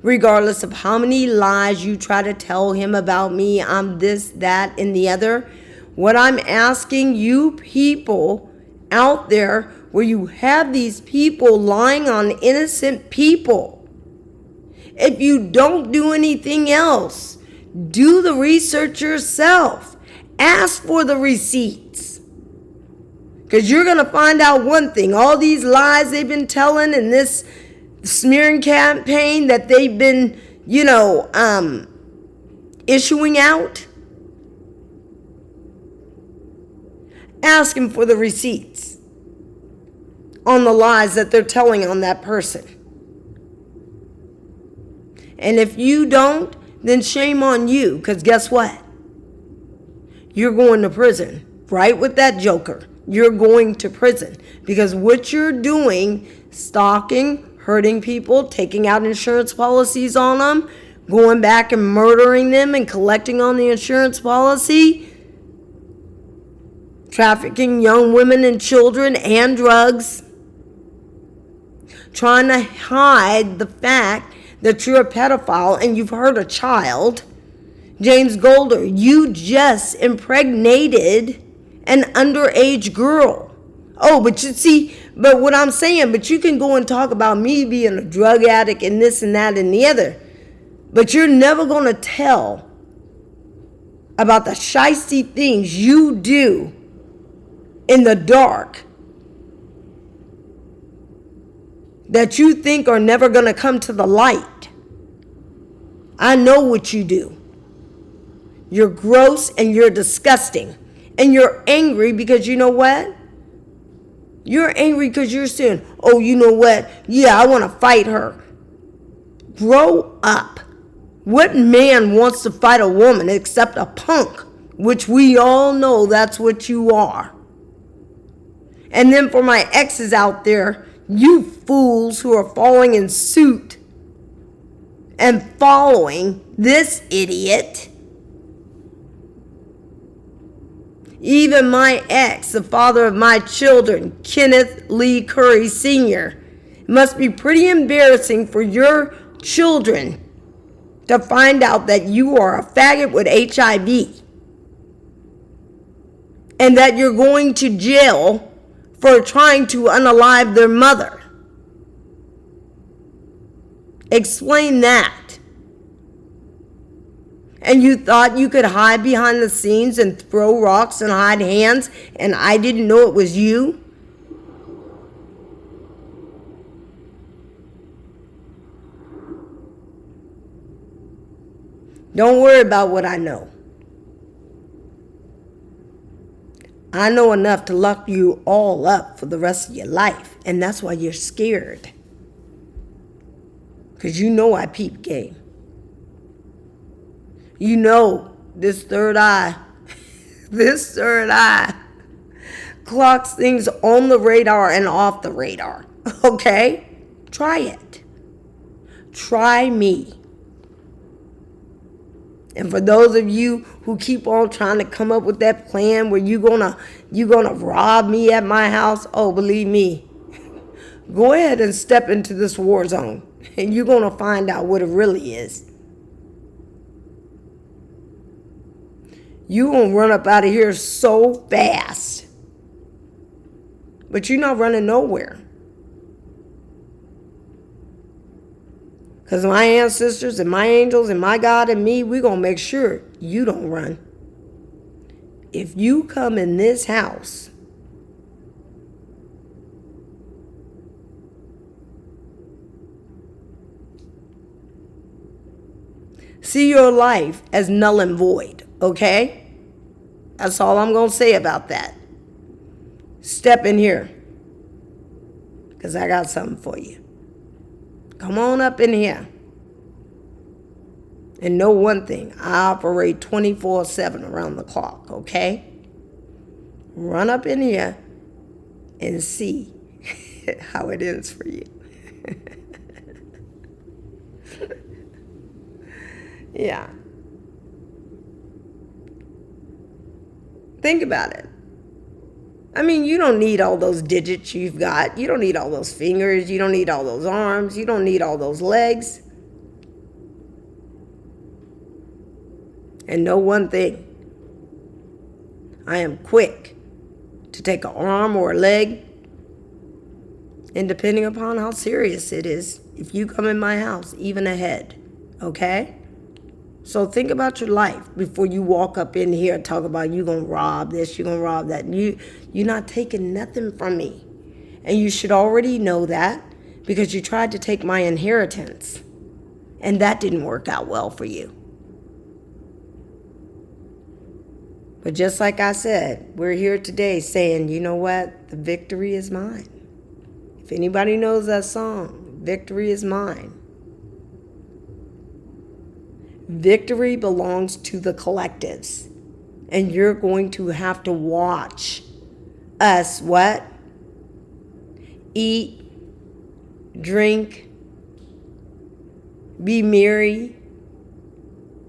Regardless of how many lies you try to tell him about me, I'm this, that, and the other. What I'm asking you people out there, where you have these people lying on innocent people, if you don't do anything else, do the research yourself. Ask for the receipts. Because you're going to find out one thing. All these lies they've been telling and this smearing campaign that they've been, issuing out. Ask him for the receipts on the lies that they're telling on that person. And if you don't, then shame on you. Because guess what? You're going to prison. Right with that joker. You're going to prison. Because what you're doing, stalking, hurting people, taking out insurance policies on them, going back and murdering them and collecting on the insurance policy, trafficking young women and children and drugs, trying to hide the fact that you're a pedophile and you've hurt a child. James Golder, you just impregnated an underage girl. Oh, but you see, but what I'm saying, but you can go and talk about me being a drug addict and this and that and the other. But you're never going to tell about the shysty things you do in the dark that you think are never going to come to the light. I know what you do. You're gross and you're disgusting. And you're angry because you know what? You're angry because you're saying, oh, you know what? Yeah, I want to fight her. Grow up. What man wants to fight a woman except a punk? Which we all know that's what you are. And then for my exes out there, you fools who are falling in suit and following this idiot. Even my ex, the father of my children, Kenneth Lee Curry Sr., it must be pretty embarrassing for your children to find out that you are a faggot with HIV and that you're going to jail for trying to unalive their mother. Explain that. And you thought you could hide behind the scenes and throw rocks and hide hands, and I didn't know it was you? Don't worry about what I know. I know enough to lock you all up for the rest of your life, and that's why you're scared. Because you know I peep game. You know this third eye clocks things on the radar and off the radar. Okay? Try it. Try me. And for those of you who keep on trying to come up with that plan where you're gonna rob me at my house, oh, believe me, go ahead and step into this war zone, and you're gonna find out what it really is. You're gonna run up out of here so fast, but you're not running nowhere. Because my ancestors and my angels and my God and me, we're going to make sure you don't run. If you come in this house, see your life as null and void, okay? That's all I'm going to say about that. Step in here, because I got something for you. Come on up in here. And know one thing, I operate 24/7 around the clock, okay? Run up in here and see how it ends for you. Yeah. Think about it. I mean, you don't need all those digits you've got. You don't need all those fingers. You don't need all those arms. You don't need all those legs. And know one thing. I am quick to take an arm or a leg. And depending upon how serious it is, if you come in my house, even a head. Okay? So think about your life before you walk up in here and talk about you going to rob this, you're going to rob that. You're not taking nothing from me. And you should already know that because you tried to take my inheritance. And that didn't work out well for you. But just like I said, we're here today saying, you know what? The victory is mine. If anybody knows that song, victory is mine. Victory belongs to the collectives. And you're going to have to watch us what? Eat, drink, be merry,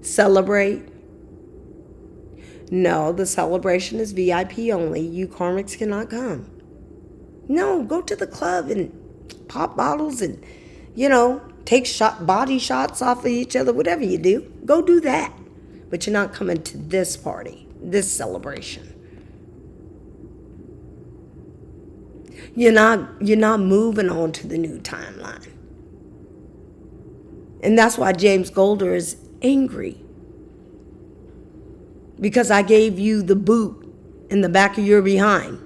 celebrate. No, the celebration is VIP only. You karmics cannot come. No, go to the club and pop bottles and, take body shots off of each other, whatever you do. Go do that. But you're not coming to this party, this celebration. You're not moving on to the new timeline. And that's why James Golder is angry. Because I gave you the boot in the back of your behind.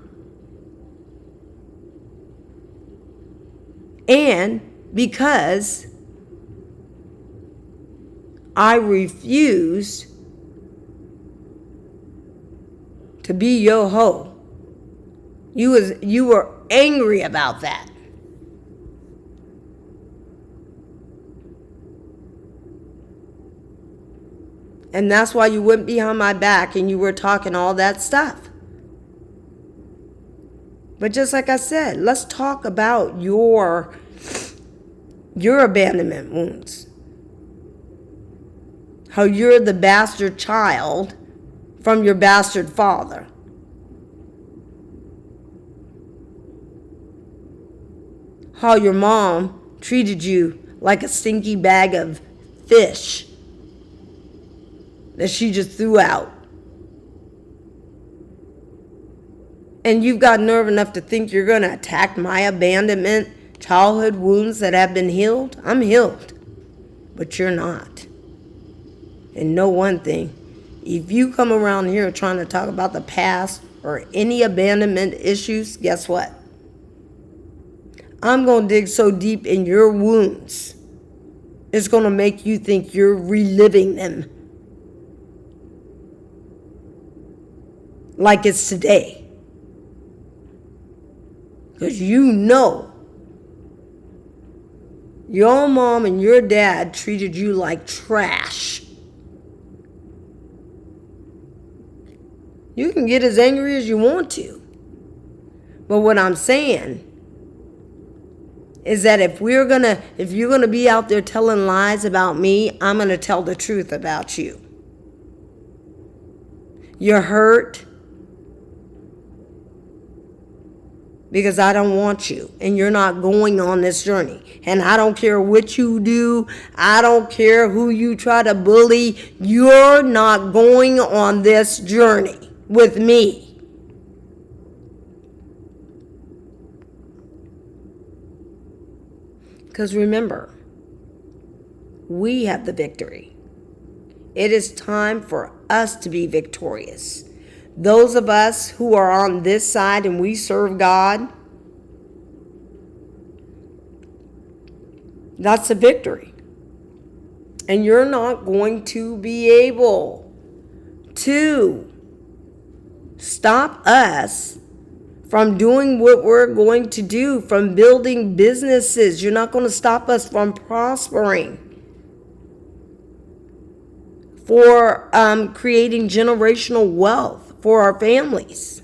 And because I refused to be your hoe. You were angry about that. And that's why you went behind my back and you were talking all that stuff. But just like I said, let's talk about your abandonment wounds. How you're the bastard child from your bastard father. How your mom treated you like a stinky bag of fish that she just threw out. And you've got nerve enough to think you're going to attack my abandonment childhood wounds that have been healed? I'm healed. But you're not. And know one thing. If you come around here trying to talk about the past or any abandonment issues, guess what? I'm going to dig so deep in your wounds, it's going to make you think you're reliving them. Like it's today. Because you know your mom and your dad treated you like trash. You can get as angry as you want to. But what I'm saying is that if you're gonna be out there telling lies about me, I'm gonna tell the truth about you. You're hurt because I don't want you, and you're not going on this journey. And I don't care what you do. I don't care who you try to bully. You're not going on this journey with me. Because remember, we have the victory. It is time for us to be victorious. Those of us who are on this side and we serve God, that's a victory. And you're not going to be able to stop us from doing what we're going to do, from building businesses. You're not going to stop us from prospering. for creating generational wealth for our families.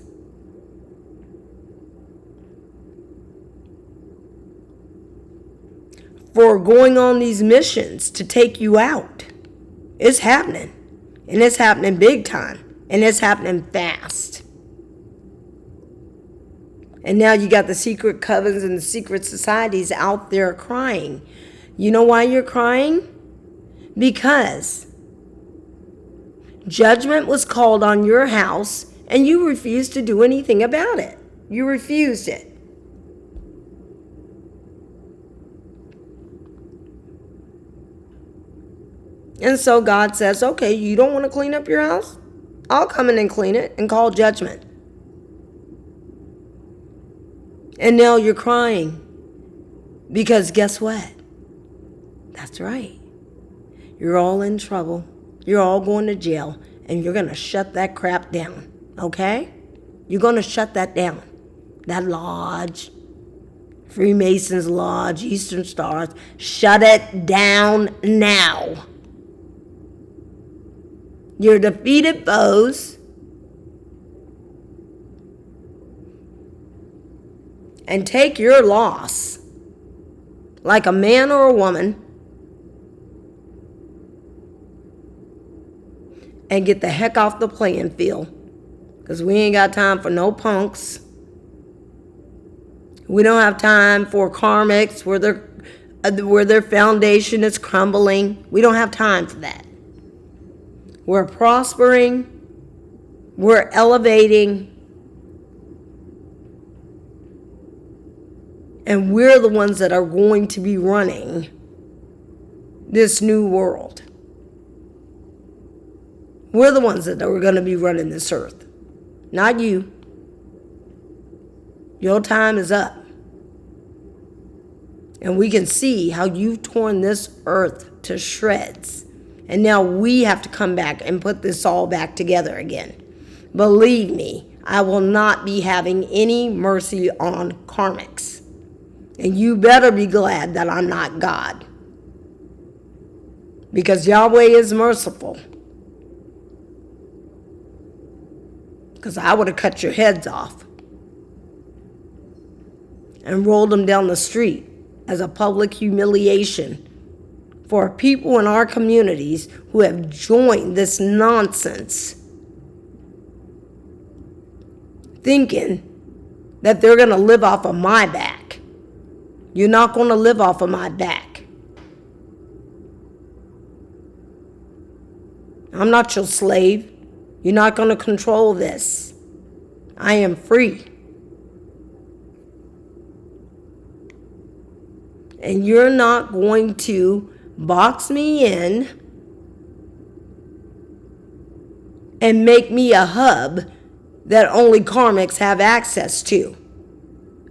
For going on these missions to take you out. It's happening. And it's happening big time. And it's happening fast. And now you got the secret covens and the secret societies out there crying. You know why you're crying? Because judgment was called on your house and you refused to do anything about it. You refused it. And so God says, okay, you don't want to clean up your house? I'll come in and clean it and call judgment. And now you're crying. Because guess what? That's right. You're all in trouble. You're all going to jail. And you're going to shut that crap down. Okay? You're going to shut that down. That lodge. Freemasons Lodge, Eastern Stars. Shut it down now. Your defeated foes. And take your loss. Like a man or a woman. And get the heck off the playing field. Because we ain't got time for no punks. We don't have time for karmics where their foundation is crumbling. We don't have time for that. We're prospering. We're elevating. And we're the ones that are going to be running this new world. We're the ones that are going to be running this earth. Not you. Your time is up. And we can see how you've torn this earth to shreds. And now we have to come back and put this all back together again. Believe me, I will not be having any mercy on karmics. And you better be glad that I'm not God. Because Yahweh is merciful. Because I would have cut your heads off and rolled them down the street as a public humiliation for people in our communities who have joined this nonsense, thinking that they're going to live off of my back. You're not going to live off of my back. I'm not your slave. You're not going to control this. I am free. And you're not going to box me in and make me a hub that only karmics have access to.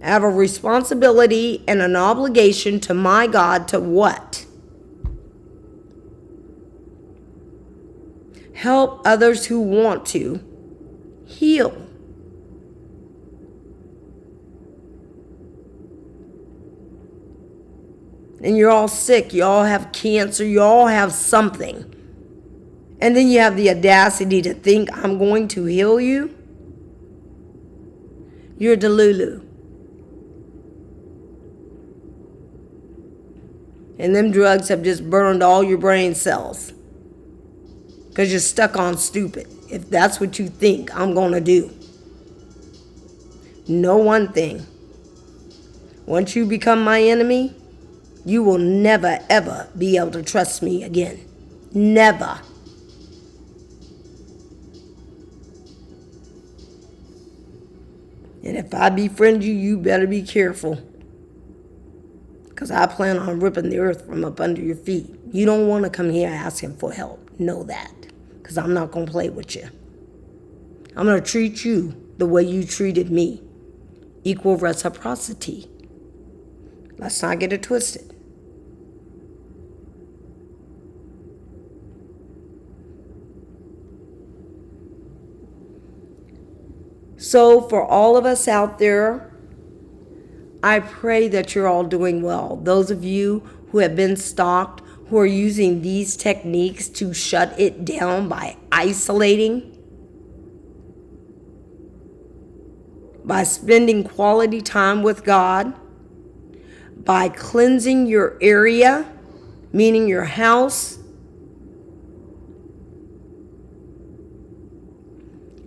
I have a responsibility and an obligation to my God to what? Help others who want to heal. And you're all sick, you all have cancer, you all have something. And then you have the audacity to think I'm going to heal you? You're delulu. And them drugs have just burned all your brain cells. Because you're stuck on stupid. If that's what you think I'm going to do. Know one thing. Once you become my enemy, you will never, ever be able to trust me again. Never. And if I befriend you, you better be careful. Because I plan on ripping the earth from up under your feet. You don't want to come here asking for help. Know that. Because I'm not going to play with you. I'm going to treat you the way you treated me. Equal reciprocity. Let's not get it twisted. So for all of us out there, I pray that you're all doing well. Those of you who have been stalked, who are using these techniques to shut it down by isolating, by spending quality time with God, by cleansing your area, meaning your house,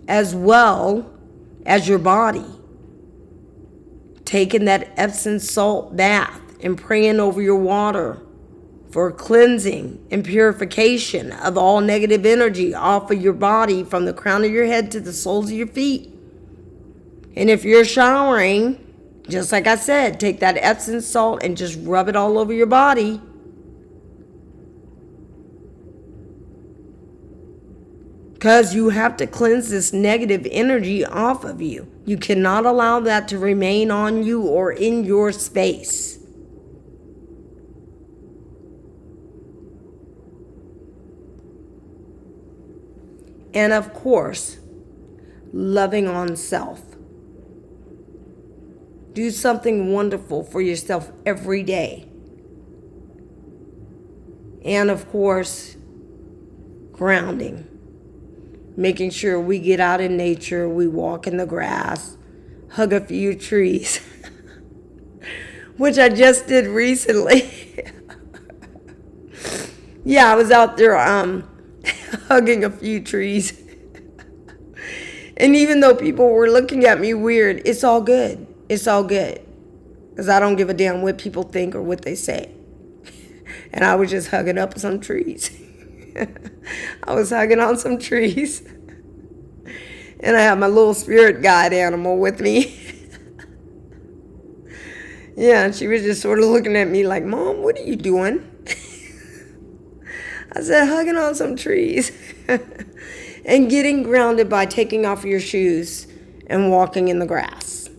as well as your body. Taking that Epsom salt bath and praying over your water for cleansing and purification of all negative energy off of your body from the crown of your head to the soles of your feet. And if you're showering, just like I said, take that Epsom salt and just rub it all over your body. Because you have to cleanse this negative energy off of you. You cannot allow that to remain on you or in your space. And of course, loving on self. Do something wonderful for yourself every day. And of course, grounding. Making sure we get out in nature, we walk in the grass, hug a few trees, which I just did recently. Yeah, I was out there hugging a few trees. And even though people were looking at me weird, it's all good. It's all good. Because I don't give a damn what people think or what they say. And I was just hugging up some trees. I was hugging on some trees. And I had my little spirit guide animal with me. Yeah, and she was just sort of looking at me like, Mom, what are you doing? I said, hugging on some trees. And getting grounded by taking off your shoes and walking in the grass.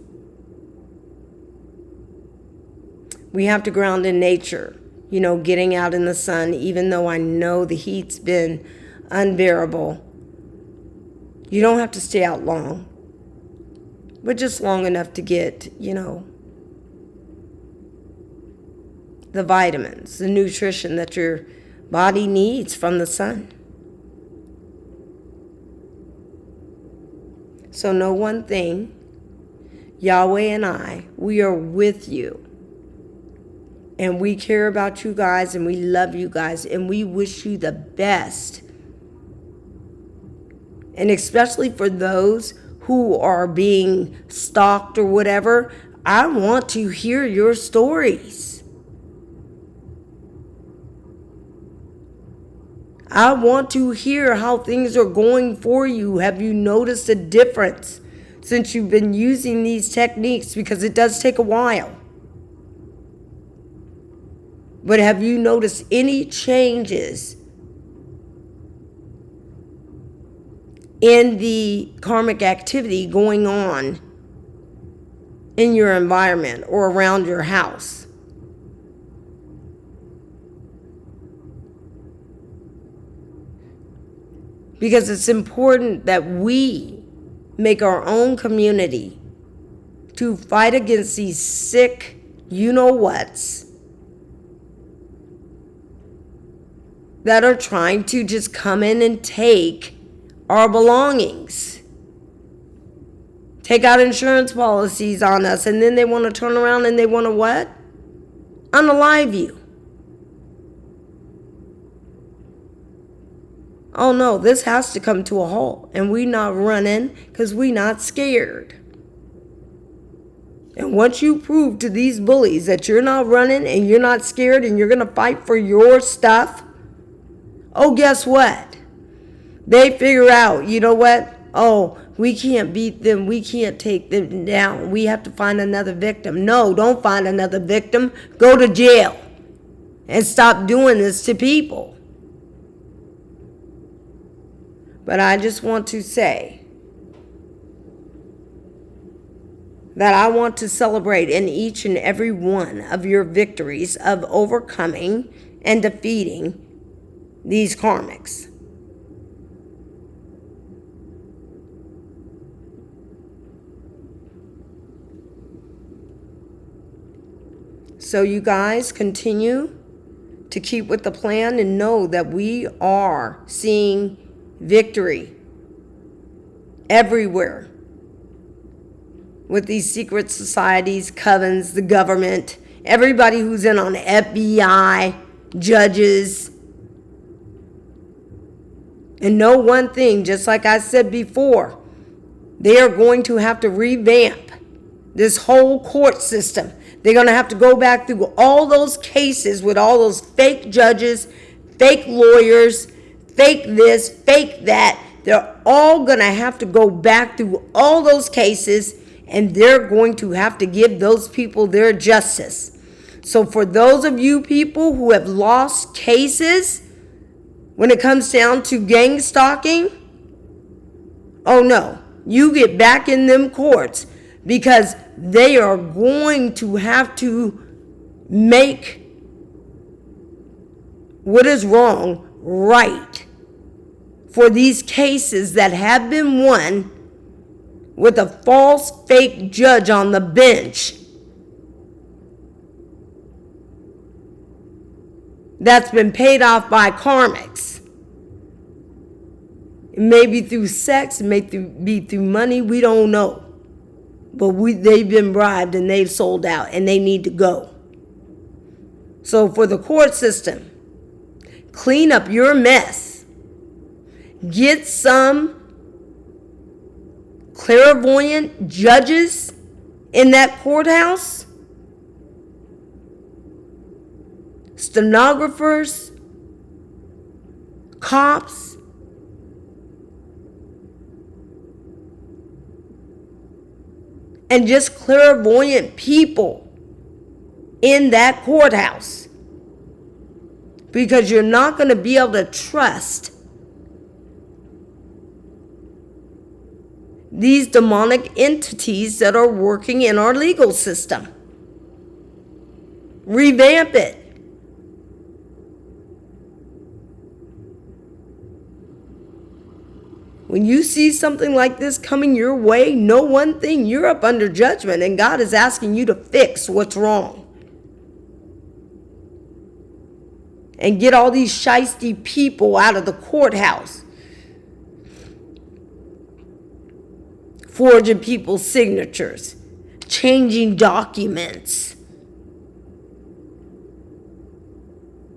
We have to ground in nature. You know, getting out in the sun, even though I know the heat's been unbearable. You don't have to stay out long, but just long enough to get, you know, the vitamins, the nutrition that your body needs from the sun. So know one thing, Yahweh and I, we are with you. And we care about you guys, and we love you guys, and we wish you the best. And especially for those who are being stalked or whatever, I want to hear your stories. I want to hear how things are going for you. Have you noticed a difference since you've been using these techniques? Because it does take a while. But have you noticed any changes in the karmic activity going on in your environment or around your house? Because it's important that we make our own community to fight against these sick you-know-whats that are trying to just come in and take our belongings. Take out insurance policies on us, and then they want to turn around and they want to what? Unalive you. Oh no, this has to come to a halt, and we not running because we not scared. And once you prove to these bullies that you're not running and you're not scared and you're going to fight for your stuff, oh, guess what? They figure out, you know what? Oh, we can't beat them. We can't take them down. We have to find another victim. No, don't find another victim. Go to jail and stop doing this to people. But I just want to say that I want to celebrate in each and every one of your victories of overcoming and defeating these karmics. So you guys continue to keep with the plan and know that we are seeing victory everywhere with these secret societies, covens, the government, everybody who's in on FBI, judges. And know one thing, just like I said before, they are going to have to revamp this whole court system. They're going to have to go back through all those cases with all those fake judges, fake lawyers, fake this, fake that. They're all going to have to go back through all those cases, and they're going to have to give those people their justice. So for those of you people who have lost cases when it comes down to gang stalking, oh no, you get back in them courts, because they are going to have to make what is wrong right for these cases that have been won with a false fake judge on the bench that's been paid off by karmics. It may be through sex, it may be through money, we don't know. But they've been bribed and they've sold out and they need to go. So for the court system, clean up your mess. Get some clairvoyant judges in that courthouse, stenographers, cops, and just clairvoyant people in that courthouse, because you're not going to be able to trust these demonic entities that are working in our legal system. Revamp it. When you see something like this coming your way, know one thing, you're up under judgment and God is asking you to fix what's wrong. And get all these shiesty people out of the courthouse, forging people's signatures, changing documents,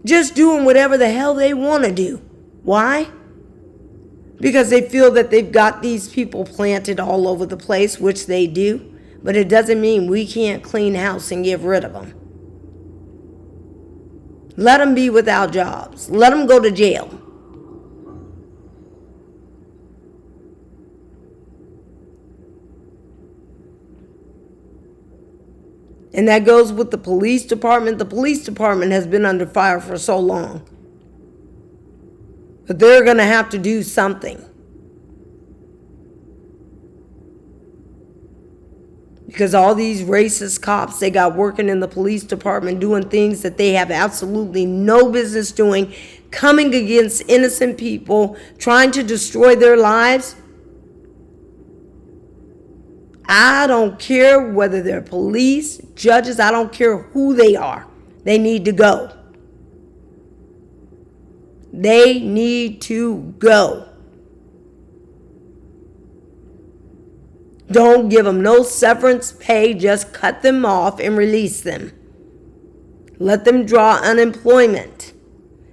just doing whatever the hell they want to do. Why? Because they feel that they've got these people planted all over the place, which they do. But it doesn't mean we can't clean house and get rid of them. Let them be without jobs. Let them go to jail. And that goes with the police department. The police department has been under fire for so long. But they're going to have to do something. Because all these racist cops they got working in the police department doing things that they have absolutely no business doing, coming against innocent people, trying to destroy their lives. I don't care whether they're police, judges, I don't care who they are. They need to go. They need to go. Don't give them no severance pay. Just cut them off and release them. Let them draw unemployment.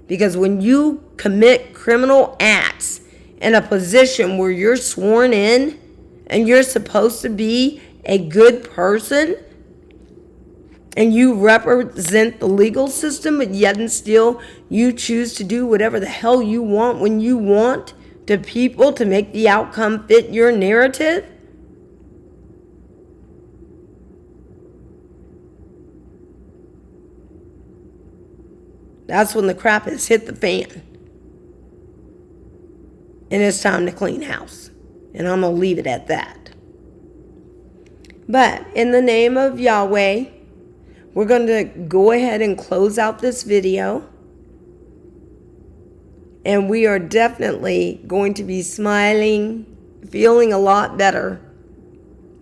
Because when you commit criminal acts in a position where you're sworn in and you're supposed to be a good person and you represent the legal system, but yet and still you choose to do whatever the hell you want when you want to people to make the outcome fit your narrative, that's when the crap has hit the fan. And it's time to clean house. And I'm going to leave it at that. But in the name of Yahweh, we're going to go ahead and close out this video. And we are definitely going to be smiling, feeling a lot better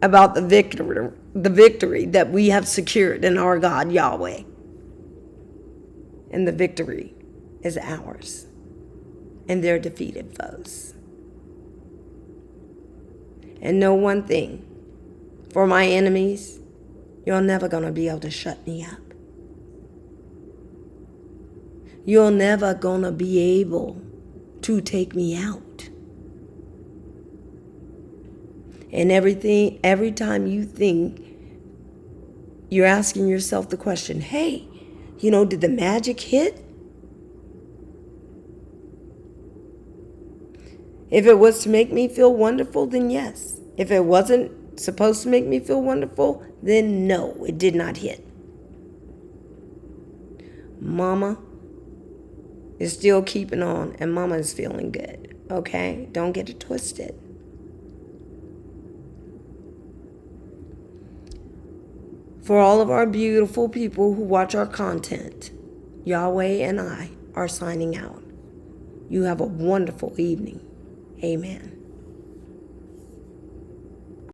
about the victory that we have secured in our God Yahweh. And the victory is ours. And they're defeated foes. And know one thing. For my enemies, you're never going to be able to shut me up. You're never going to be able to take me out. And every time you think, you're asking yourself the question, hey, did the magic hit? If it was to make me feel wonderful, then yes. If it wasn't supposed to make me feel wonderful, then no, it did not hit. Mama is still keeping on, and Mama is feeling good. Okay? Don't get it twisted. For all of our beautiful people who watch our content, Yahweh and I are signing out. You have a wonderful evening. Amen.